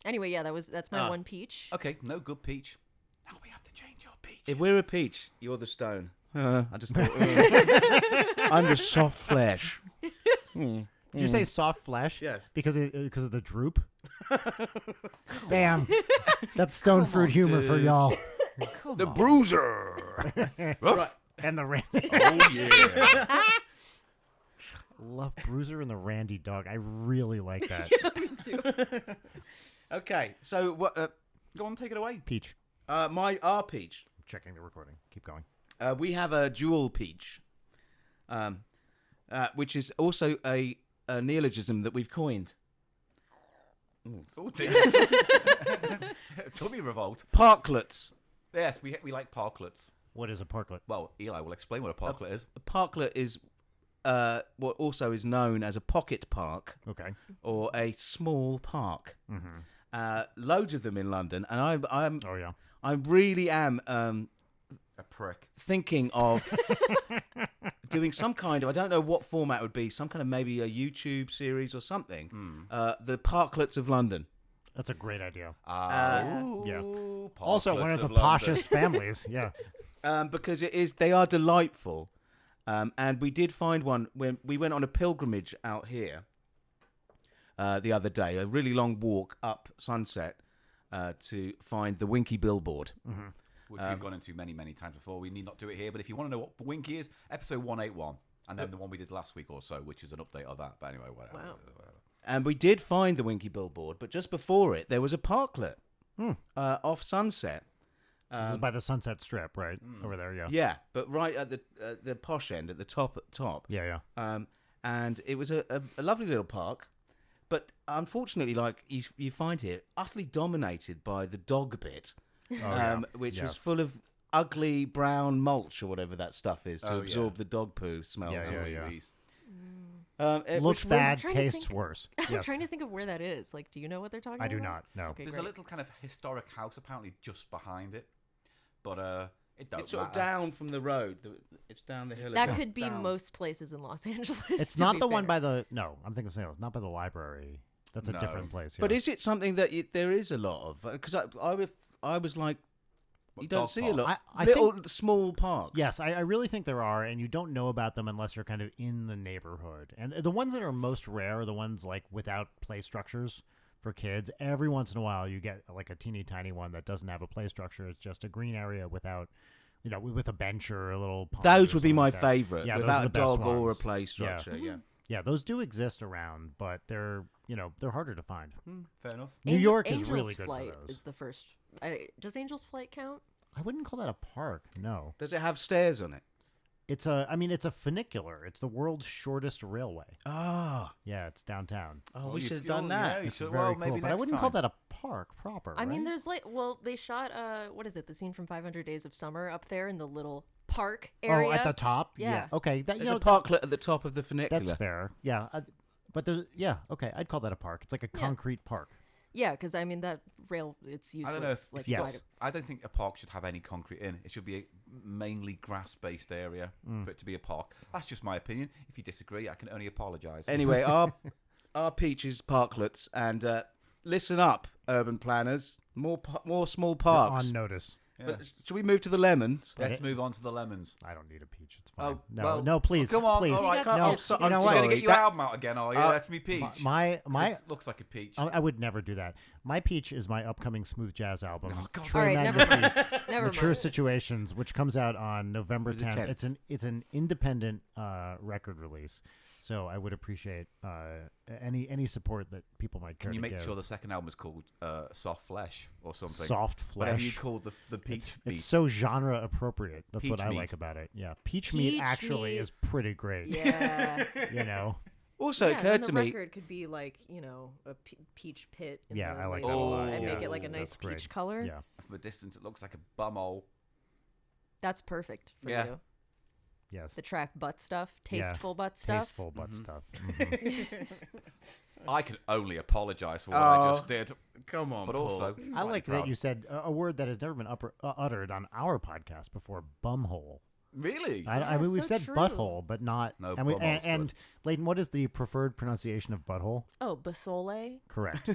Anyway, yeah, that's my one peach. Okay, no good peach. Now we have to change your peach. if we're a peach, you're the stone. I just thought, I'm just soft flesh. Did you say soft flesh? Yes. Because of the droop? Bam. That's stone fruit humor for y'all. The bruiser. Right. And the Randy. Oh, yeah. Love Bruiser and the Randy dog. I really like that. Me too. Okay, so what? Go on, take it away. Peach. Our peach. Checking the recording. Keep going. We have a dual peach, which is also a neologism that we've coined. Oh, dear. Tummy revolt. Parklets. Yes, we like parklets. What is a parklet? Well, Eli will explain what a parklet is. A parklet is what also is known as a pocket park Okay. or a small park. Mm-hmm. Loads of them in London, and Oh, yeah. I really am A prick. thinking of doing some kind of, I don't know what format it would be, some kind of maybe a YouTube series or something. The Parklets of London. That's a great idea. Yeah. Also, one of the poshest families. Yeah. Because they are delightful. And we did find one when we went on a pilgrimage out here the other day, a really long walk up Sunset to find the Winky billboard. Mm-hmm. Which we've gone into many, many times before. We need not do it here. But if you want to know what Winky is, episode 181. And then the one we did last week or so, which is an update of that. But anyway, whatever. Wow. And we did find the Winky billboard, but just before it, there was a parklet off Sunset. This is by the Sunset Strip, right? Over there, yeah. Yeah, but right at the posh end, at the top. Yeah, yeah. And it was a lovely little park, but unfortunately, like you find here, utterly dominated by the dog bit, which was full of ugly brown mulch or whatever that stuff is to absorb the dog poo smells. Yeah. which Looks bad, trying to tastes think- worse. I'm Yes. trying to think of where that is. Like, do you know what they're talking I about? do not, no. Okay, There's great. a little kind of historic house apparently just behind it. But it don't It's sort of matter. down from the road. It's down the hill. That again. could be Down. most places in Los Angeles. It's to not be the one fair. by the... No, I'm thinking of something else. Not by the library. That's a No. different place. But yeah. is it something that there is a lot of? Because I was like, you don't dog see park? a lot. I Little small parks. Yes, I really think there are, and you don't know about them unless you're kind of in the neighborhood. And the ones that are most rare are the ones like without play structures for kids. Every once in a while, you get like a teeny tiny one that doesn't have a play structure. It's just a green area without, with a bench or a little pond. Those or would be something my like that. favourite. Yeah, those are without the a best dog or a ones. play Yeah. structure. Yeah. Yeah, those do exist around, but they're harder to find. Fair enough. New York is Angel's really good Flight for those. is the first. Does Angel's Flight count? I wouldn't call that a park. No, Does it have stairs on it? it's a funicular. It's the world's shortest railway. Ah. Yeah, it's downtown. Oh, we you- should have done yeah, that. you It's should- very well, cool, maybe but I next wouldn't call time. that a park proper. I mean, right? there's they shot what is it? The scene from 500 Days of Summer up there in the little park area. Oh, at the top. Yeah. Okay. That, There's a parklet at the top of the funicular. That's fair. Yeah. But there's okay. I'd call that a park. It's like a concrete park. Yeah, because I mean that rail, it's useless. I don't know if, like, yes. why do- I don't think a park should have any concrete in. It should be a mainly grass-based area for it to be a park. That's just my opinion. If you disagree, I can only apologise. Anyway, our peaches parklets, and listen up, urban planners. More small You're parks. on notice. Yeah. But should we move to the lemons? Let's move on to the lemons. I don't need a peach. It's fine. Oh, no, well, no, please. Come on, please. all right. You got I'm, stuff. I'm know You're what? going sorry. to get your that- album out again, are you? That's me peach. My 'Cause it looks like a peach. I would never do that. My peach is my upcoming smooth jazz album. Oh, God. Trey All right, never Magnifique, mind. Never Mature mind. Situations, which comes out on November The 10th. 10th. It's an independent record release, so I would appreciate any support that people might care Can you to make give. sure the second album is called Soft Flesh or something? Soft flesh. Whatever you call the peach beat. It's so genre appropriate. That's what Peach I meat. like about it. Yeah, peach meat Peach actually meat. is pretty great. Yeah. You know. Also, yeah, it then occurred the to me. record could be like, a peach pit. In Yeah, the I like label, that a lot. And make Yeah, it like a nice that's great. peach color. Yeah. From a distance, it looks like a bumhole. That's perfect for Yeah. you. Yes. The track butt stuff, Yeah. tasteful butt stuff. Tasteful butt Mm-hmm. stuff. Mhm. I can only apologise for what I just did. Come on, But Paul. also, I like that you said a word that has never been uttered on our podcast before. Bumhole. Really? I mean, Yeah, we've so said true. butthole, but not. No, and, we, bumhole's good. and Leighton, what is the preferred pronunciation of butthole? Oh, basole, Correct.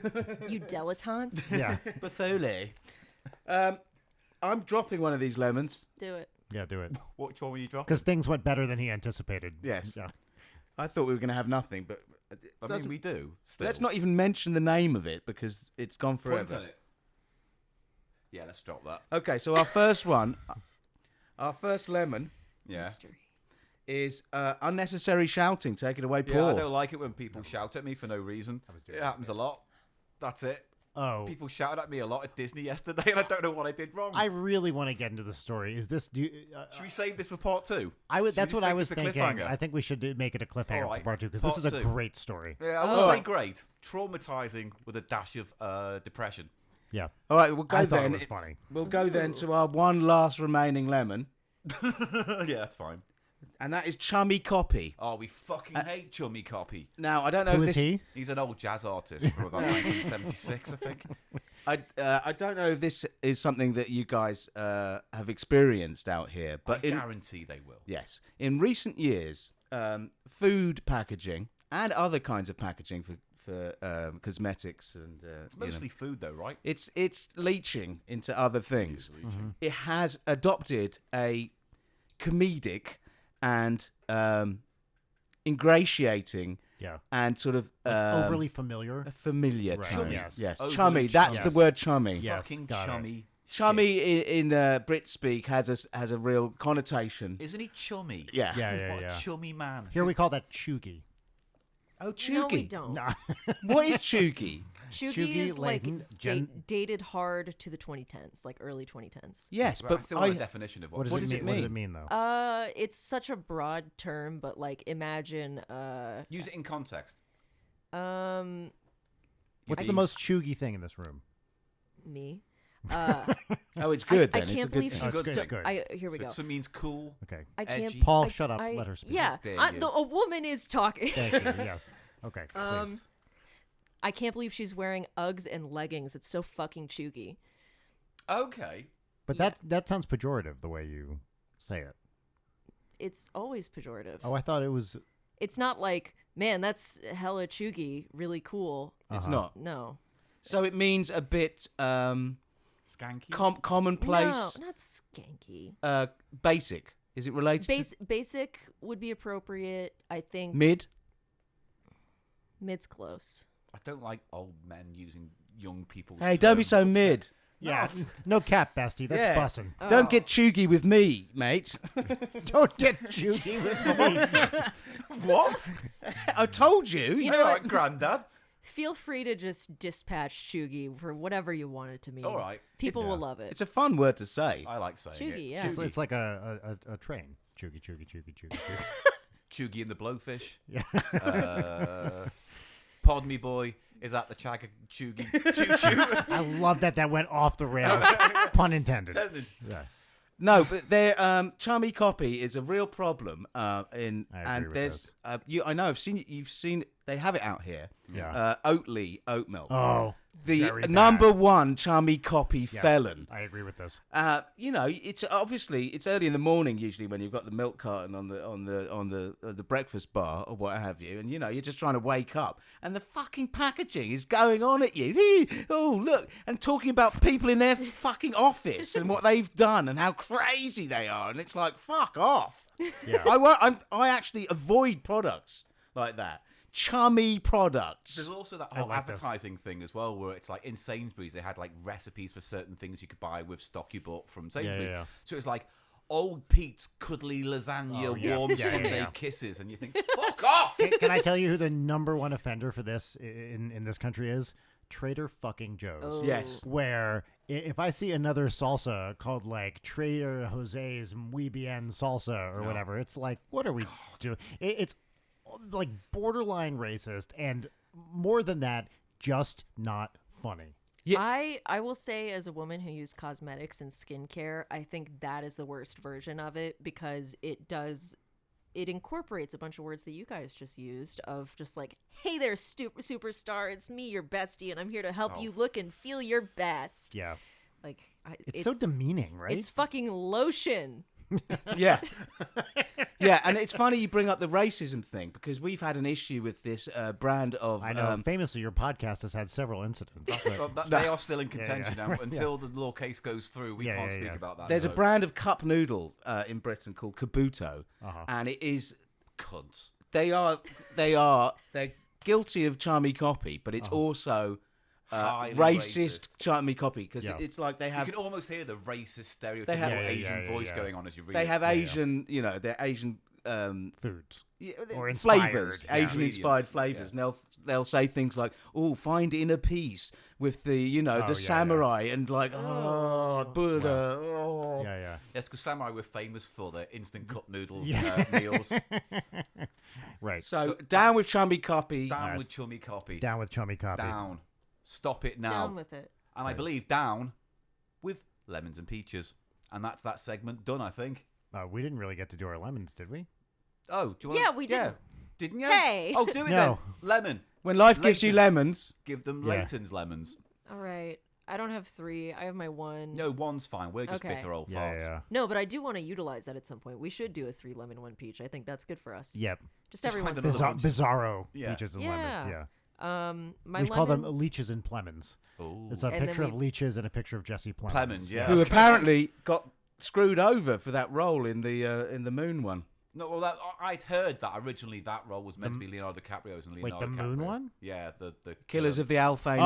you dilettantes. Yeah. Bethole. I'm dropping one of these lemons. Do it. Yeah. Do it. Which one were you dropping? Because things went better than he anticipated. Yes. Yeah. I thought we were going to have nothing, but I mean, we do. Still. let's not even mention the name of it because it's gone Point forever. at it. Yeah, let's drop that. Okay, so our first one, our first lemon Yeah. Mystery. is unnecessary shouting. Take it away, Yeah, Paul. I don't like it when people shout at me for no reason. It happens a lot. That's it. Oh. People shouted at me a lot at Disney yesterday, and I don't know what I did wrong. I really want to get into the story. Is this? Should we save this for part 2? I would. Should we That's just what I make was this a thinking. cliffhanger? I think we should make it a cliffhanger All right, for part 2 because part this is a 2. great story. Yeah, I Oh. would say great. Traumatizing with a dash of depression. Yeah. All right, we'll go I thought then. it was funny. We'll go then to our one last remaining lemon, Yeah, that's fine. and that is Chummy Copy. Oh, we fucking hate Chummy Copy. Now, I don't know Who if is this. he? He's an old jazz artist from about 1976, I think. I don't know if this is something that you guys have experienced out here, but I in guarantee they will. yes, in recent years, food packaging and other kinds of packaging for cosmetics and It's mostly food, though, right? it's leaching into other things. Mm-hmm. It has adopted a comedic and ingratiating Yeah. and sort of Overly familiar. a familiar Right, tone. yes. Yes, Overly chummy. That's chummy. the word chummy. Yes, Fucking got it. chummy. Chummy in Brit speak has a real connotation. Isn't he chummy? Yeah. Yeah. What Yeah. a chummy man. Here we call that chuggy. Oh, No, we chuggy. don't. Nah. What is chuggy? Chuggy Chuggy, is like Leighton, Jen- dated hard to the 2010s, like early 2010s. Yes, But I but still want a definition of What what. does, What it does mean? it What does mean? it mean though? It's such a broad term, but like imagine, Use it in context. um, What's the Beans. most chuggy thing in this room? me. oh, it's good I then. can't it's a believe good Oh, she's it's good, so- it's good. Here we So go. it means cool. Okay. I can't. edgy. Paul, I- shut up. I- Let her speak. Yeah, There you a woman is talking. Thank you. Yes. Okay. Please. I can't believe she's wearing Uggs and leggings. It's so fucking chuggy. Okay. But yeah. that sounds pejorative the way you say it. It's always pejorative. Oh, I thought it was. It's not like, man, that's hella chuggy, really cool. It's Uh-huh. not. No. So it means a bit Skanky. commonplace, No, not skanky. basic. Is it related Basic would be appropriate. I think to mid? mid's close. I don't like old men using young people's Hey, don't be terms. so mid. Yeah. No cap, bestie. That's Yeah. bussin'. Don't get chuggy with me, mate. Don't get chuggy with me. What? I told you. You know All what? right, Grandad. Feel free to just dispatch chuggy for whatever you want it to mean. All right. People Yeah. will love it. It's a fun word to say. I like saying it. Chuggy, yeah. It's like a train. Chuggy, chuggy, chuggy, chuggy, chuggy. Chuggy and the Blowfish. Yeah. Pod Me Boy is at the Chagga Chuggy Choo Choo. I love that went off the rails. Pun intended. Yeah. No, but their chummy copy is a real problem. I agree And with there's I know you've seen they have it out here. Yeah. Oatly oat milk. Oh, the Very bad. number one chummy copy Yes, felon. I agree with this. It's obviously it's early in the morning usually when you've got the milk carton on the breakfast bar or what have you, and you're just trying to wake up, and the fucking packaging is going on at you. Oh look, and talking about people in their fucking office and what they've done and how crazy they are, and it's like fuck off. Yeah. I actually avoid products like that. Chummy products. There's also that I whole like this. advertising thing as well, where it's like in Sainsbury's they had like recipes for certain things you could buy with stock you bought from Sainsbury's. yeah. So it's like old Pete's cuddly lasagna, Oh, yeah. warm Yeah, Sunday yeah. kisses, and you think, fuck off. Can I tell you who the number one offender for this in this country is? Trader fucking Joe's. Oh. Yes. Where if I see another salsa called like Trader Jose's Muy Bien salsa or whatever, it's like, what are we doing? It's like borderline racist, and more than that, just not funny. Yeah. I will say, as a woman who used cosmetics and skincare, I think that is the worst version of it, because it incorporates a bunch of words that you guys just used of just like, hey there, superstar, it's me, your bestie, and I'm here to help you look and feel your best. Yeah. Like, It's so demeaning, right? It's fucking lotion. Yeah. Yeah, and it's funny you bring up the racism thing, because we've had an issue with this brand of... I know. Famously, your podcast has had several incidents. but- They are still in contention yeah. now. Until the law case goes through, we can't speak about that. There's a so- brand of cup noodle in Britain called Kabuto, Uh-huh. and it is... cunts. They're guilty of charmy copy, but it's also... Highly racist charmy copy, because Yeah. it's like they You have can almost hear the racist stereotypical have- Asian voice going on as you read they it. have Asian, they're Asian Foods. yeah, Or inspired, flavors, yeah. Asian inspired Ingredients, flavors, yeah. and they'll say things like, "Oh, find inner peace with the the samurai," and like, "Oh, Buddha." Oh. Yeah. Yes, because samurai were famous for their instant cup noodle Yeah. meals. Right. So down with chummy copy. Down with chummy copy. Down with chummy copy. Down. Stop it now. Down with it. And I believe down with lemons and peaches. And that's that segment done, I think. We didn't really get to do our lemons, did we? Oh, do you want Yeah, we didn't. Didn't you? Hey. Oh, do it No. then. Lemon. When life gives you Leighton. lemons, Give them Yeah. Leighton's lemons. All right. I don't have 3. I have my 1. No, one's fine. We're just Okay. bitter old Yeah, farts. yeah. No, but I do want to utilize that at some point. We should do a 3 lemon, 1 peach. I think that's good for us. Yep. Just every find once in a another while. bunch. Bizarro Yeah. peaches and Yeah. lemons. Yeah. My We call them lemon- leeches and plemons. Ooh. It's a And then picture of we- leeches and a picture of Jesse Plemons. Plemons, yeah. who That's apparently got screwed over for that role in the Moon one. No, well, I'd heard that originally that role was meant to be Leonardo DiCaprio's and Wait, Leonardo the DiCaprio. Moon one? Yeah, the Killers of the Alfane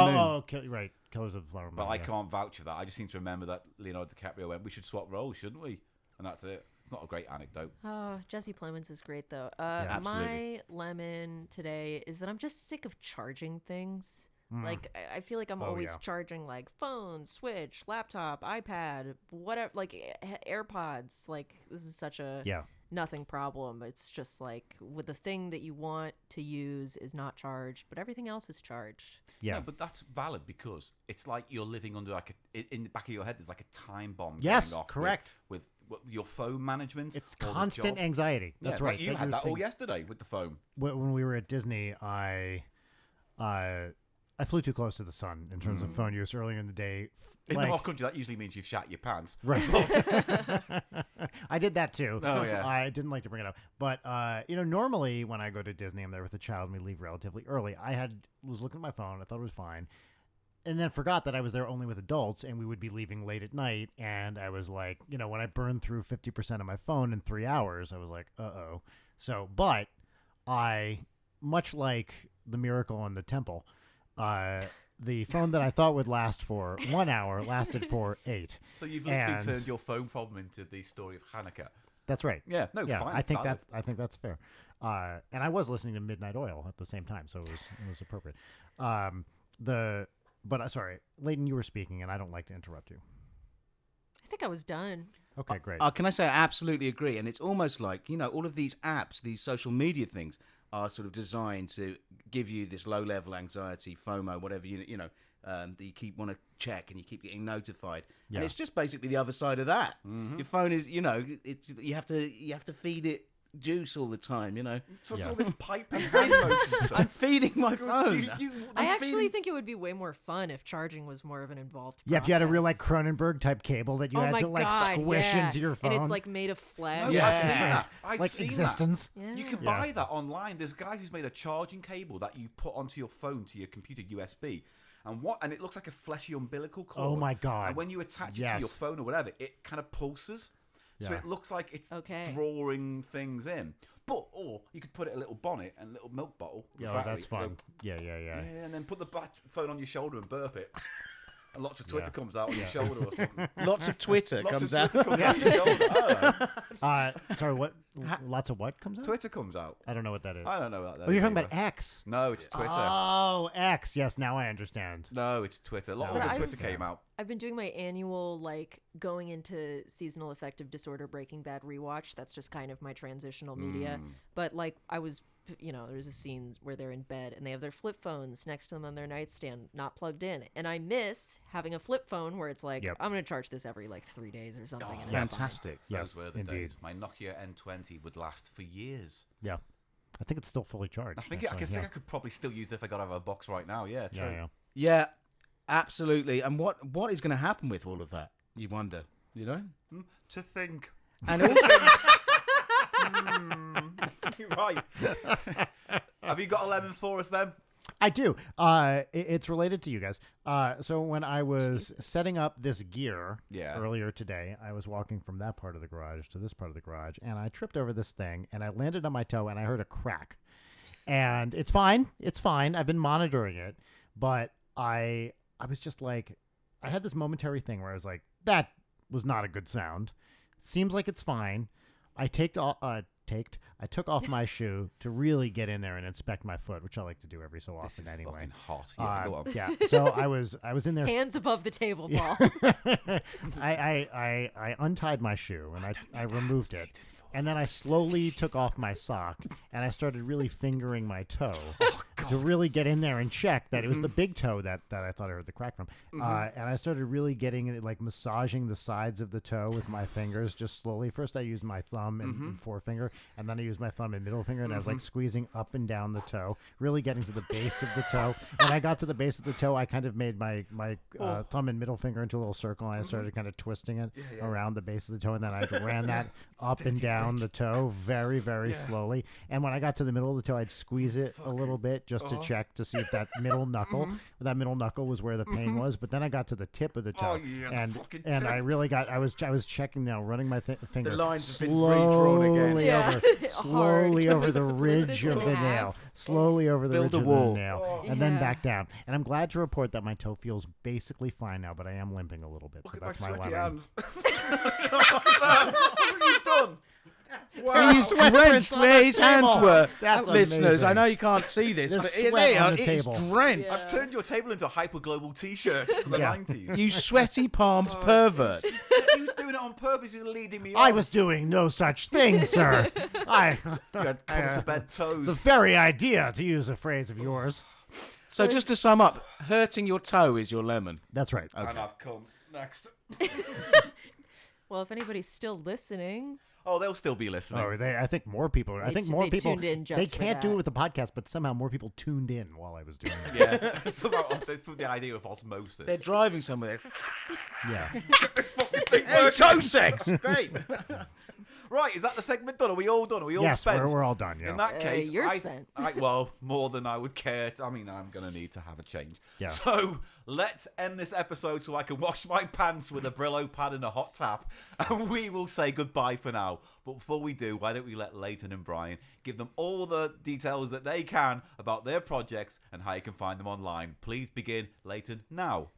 Moon. Right. Killers of the Flower Moon. But I yeah. can't vouch for that. I just seem to remember that Leonardo DiCaprio went, we should swap roles, shouldn't we? And that's it. It's not a great anecdote. Oh, Jesse Plemons is great, though. absolutely. My lemon today is that I'm just sick of charging things. Like, I feel like I'm always yeah. charging, like, phone, Switch, laptop, iPad, whatever, like, AirPods. Like, this is such a Yeah. nothing problem. It's just, like, with the thing that you want to use is not charged, but everything else is charged. Yeah. No, but that's valid because it's like you're living under like in the back of your head. There's like a time bomb. Yes, going off correct. With your phone management. It's or the constant job. anxiety. That's Yeah, right. like you That had you're that all thinking- yesterday with the phone. When we were at Disney, I flew too close to the sun in terms of phone use earlier in the day. In Like- the whole country, that usually means you've shat your pants. Right. I did that too. Oh, yeah. I didn't like to bring it up. But normally when I go to Disney, I'm there with a child and we leave relatively early. Was looking at my phone, I thought it was fine. And then forgot that I was there only with adults and we would be leaving late at night. And I was like, when I burned through 50% of my phone in 3 hours, I was like, uh-oh. So, but I, much like the miracle in the temple, the phone that I thought would last for 1 hour lasted for 8. So you've literally And- turned your phone problem into the story of Hanukkah. That's right. Yeah, no, Yeah, fine. I think valid. that's fair. And I was listening to Midnight Oil at the same time, so it was appropriate. Sorry, Leighton, you were speaking, and I don't like to interrupt you. I think I was done. Okay, great. Can I say I absolutely agree? And it's almost like, all of these apps, these social media things are sort of designed to give you this low-level anxiety, FOMO, whatever, that you keep want to check and you keep getting notified. And Yeah. it's just basically the other side of that. Your phone is, you have to feed it juice all the time, you know. So Yeah. all this piping hand motion stuff. I'm feeding my phone. I actually think it would be way more fun if charging was more of an involved process. Yeah, if you had a real like Cronenberg type cable that you oh had my to like God, squish yeah. into your phone. And it's like made of flesh. No, Yeah. I've seen that. I've like seen existence. that. You can Yeah. buy that online. There's a guy who's made a charging cable that you put onto your phone to your computer USB. And it looks like a fleshy umbilical cord. Oh my God. And when you attach it to Yes. your phone or whatever, it kind of pulses. So Yeah. it looks like it's Okay. drawing things in. Or you could put it a little bonnet and a little milk bottle. with Yeah, oh, battery, that's fun. Yeah. Yeah, and then put the phone on your shoulder and burp it. And lots of Twitter Yeah. comes out on your shoulder or something. Lots of Twitter Lots comes of out. Twitter comes out your shoulder. I don't know. Sorry, what? Lots of what comes out? Twitter comes out. I don't know what that is. I don't know about that. Oh, you're talking either. about X. No, it's Twitter. Oh, X. Yes, now I understand. No, it's Twitter. A lot No, of the I've- Twitter came out. I've been doing my annual like going into seasonal affective disorder Breaking Bad rewatch. That's just kind of my transitional media. But like I was, there's a scene where they're in bed and they have their flip phones next to them on their nightstand, not plugged in. And I miss having a flip phone where it's like, Yep. I'm going to charge this every like 3 days or something. and it's Fantastic. Yes, Those were the indeed. days. My Nokia N20 would last for years. Yeah. I think it's still fully charged. I think actually. I could probably still use it if I got out of a box right now. Yeah, true. Yeah. Yeah, absolutely. And what is going to happen with all of that? You wonder, you know? To think. And also, You're right. Have you got a lemon for us then? I do. It's related to you guys. So when I was setting up this gear earlier today, I was walking from that part of the garage to this part of the garage, and I tripped over this thing, and I landed on my toe, and I heard a crack. And it's fine. It's fine. I've been monitoring it, but I was just like, I had this momentary thing where I was like, that was not a good sound. Seems like it's fine. I took off my shoe to really get in there and inspect my foot, which I like to do every so often This is anyway. fucking hot. Yeah, go on. Yeah. So I was in there. Hands above the table, Paul. I untied my shoe and I removed it. And then I slowly took off my sock and I started really fingering my toe to really get in there and check that it was the big toe that I thought I heard the crack from. And I started really getting it, like massaging the sides of the toe with my fingers just slowly. First I used my thumb and forefinger, and then I used my thumb and middle finger, and I was like squeezing up and down the toe, really getting to the base of the toe. When I got to the base of the toe, I kind of made my thumb and middle finger into a little circle, and I started kind of twisting it around the base of the toe, and then I ran that up and down the toe very, very slowly. And when I got to the middle of the toe, I'd squeeze it a little bit just to check to see if that middle knuckle was where the pain was. But then I got to the tip of the toe, and I really got. I was checking now, running my finger. the lines have been redrawn again. Yeah. Slowly Hard. over the Split ridge this of in the half. nail, slowly over the Build ridge a of wall. the nail, and then back down. And I'm glad to report that my toe feels basically fine now, but I am limping a little bit. Look So at my that's my sweaty lemon. hands. Look what you've done. He's drenched where his hands table. were. That's Listeners, amazing. I know you can't see this, There's but sweat they on are. the It's table. drenched. I've turned your table into a hyperglobal T-shirt from the Yeah. 90s. You sweaty palmed pervert. He was doing it on purpose. He was leading me I on. was doing no such thing, sir. You had come-to-bed toes. The very idea, to use a phrase of yours. So just to sum up, hurting your toe is your lemon. That's right. And I've come. Next. Well, if anybody's still listening, Oh, they'll still be listening. Oh, I think more people. I think more they people. tuned in just They for can't do that. it with the podcast, but somehow more people tuned in while I was doing it. Yeah. Somehow, from the idea of osmosis. They're driving somewhere. Yeah. This fucking thing Hey, works. toe sex! Great. Right, is that the segment done? Are we all done? Are we all Yes, spent? we're all done. Yeah. In that case, you're spent. well, more than I would care. I'm going to need to have a change. Yeah. So let's end this episode so I can wash my pants with a Brillo pad and a hot tap, and we will say goodbye for now. But before we do, why don't we let Leighton and Brian give them all the details that they can about their projects and how you can find them online. Please begin, Leighton, now.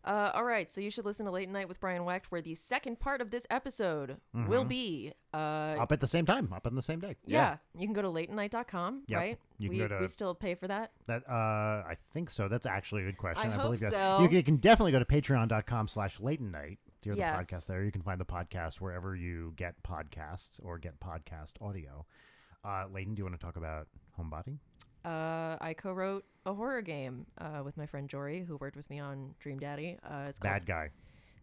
All right, so you should listen to Leighton Night with Brian Wecht, where the second part of this episode will be Up at the same time. Up on the same day. Yeah, you can go to LeightonNight.com, Yep. right? You can we, go to- we still pay for that. That I think so. That's actually a good question. I I hope believe that. so. You can definitely go to patreon.com/Leighton Night to hear the Yes. podcast there. You can find the podcast wherever you get podcasts or get podcast audio. Leighton, do you want to talk about Homebody? I co-wrote a horror game with my friend Jory, who worked with me on Dream Daddy. It's called Bad guy.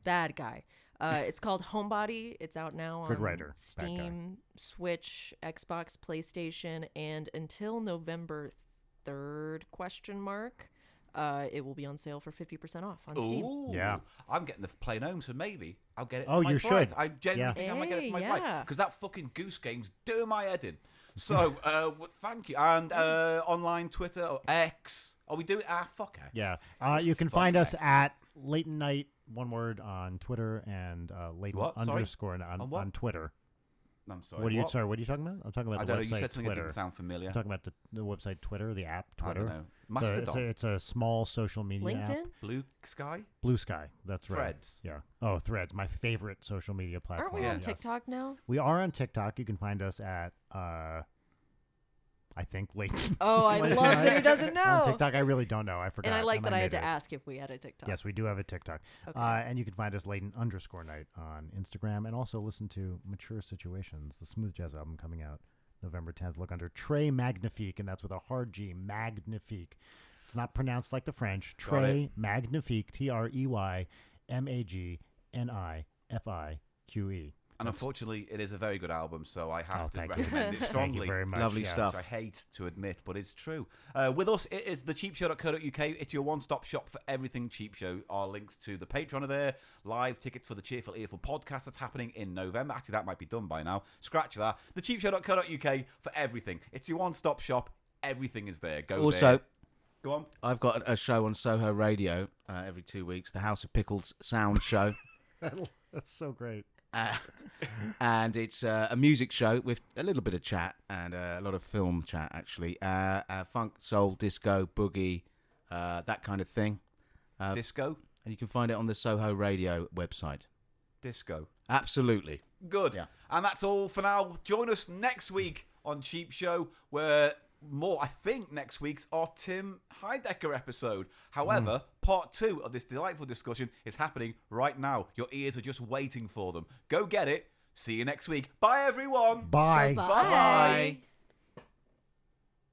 Bad guy. It's called Homebody. It's out now Good on writer. Bad guy. Steam, Switch, Xbox, PlayStation, and until November 3rd, it will be on sale for 50% off on Steam. Ooh, Yeah. I'm getting the plane home, so maybe I'll get it. Oh, for my you flight. should. I genuinely think I might get it for my flight Yeah. because that fucking Goose Game's doing my head in. So, thank you. And online Twitter or X. Are we doing? Fuck it. Yeah. You can Fuck find us X. at Leighton Night, one word, on Twitter, and Leighton What? Sorry? underscore On what? on Twitter. I'm sorry. What are you talking about? I'm talking about I the don't know. website You said something that Twitter. didn't sound familiar. I'm talking about the website Twitter, the app I Twitter. don't know. Mastodon. It's a small social media app. LinkedIn? Blue Sky. Blue Sky. That's right. Threads. Yeah. Oh, Threads, my favorite social media platform. Aren't we on yes. TikTok now? We are on TikTok. You can find us at I think Leighton. Oh, I Leighton love Night. that he doesn't know. On TikTok, I really don't know. I forgot. And I like that I had made to it. ask if we had a TikTok. Yes, we do have a TikTok. Okay. And you can find us Leighton _Night on Instagram, and also listen to Mature Situations, the smooth jazz album coming out November 10th. Look under Trey Magnifique, and that's with a hard G, Magnifique. It's not pronounced like the French. Trey Magnifique, TREYMAGNIFIQE. And unfortunately, it is a very good album, so I have to thank you. recommend it Thank strongly. you very much. Lovely yeah. stuff. Which I hate to admit, but it's true. With us, it is the CheapShow.co.uk. It's your one-stop shop for everything Cheap Show. Our links to the Patreon are there. Live tickets for the Cheerful Earful podcast that's happening in November. Actually, that might be done by now. Scratch that. The CheapShow.co.uk for everything. It's your one-stop shop. Everything is there. Go Also, there. Go on. I've got a show on Soho Radio every 2 weeks, the House of Pickles Sound Show. That's so great. And it's a music show with a little bit of chat and a lot of film chat, actually. Funk, soul, disco, boogie, that kind of thing. Disco? And you can find it on the Soho Radio website. Disco. Absolutely. Good. Yeah. And that's all for now. Join us next week on Cheap Show, where I think next week's our Tim Heidecker episode. However, part 2 of this delightful discussion is happening right now. Your ears are just waiting for them. Go get it. See you next week. Bye, everyone. Bye. Bye-bye. Bye-bye.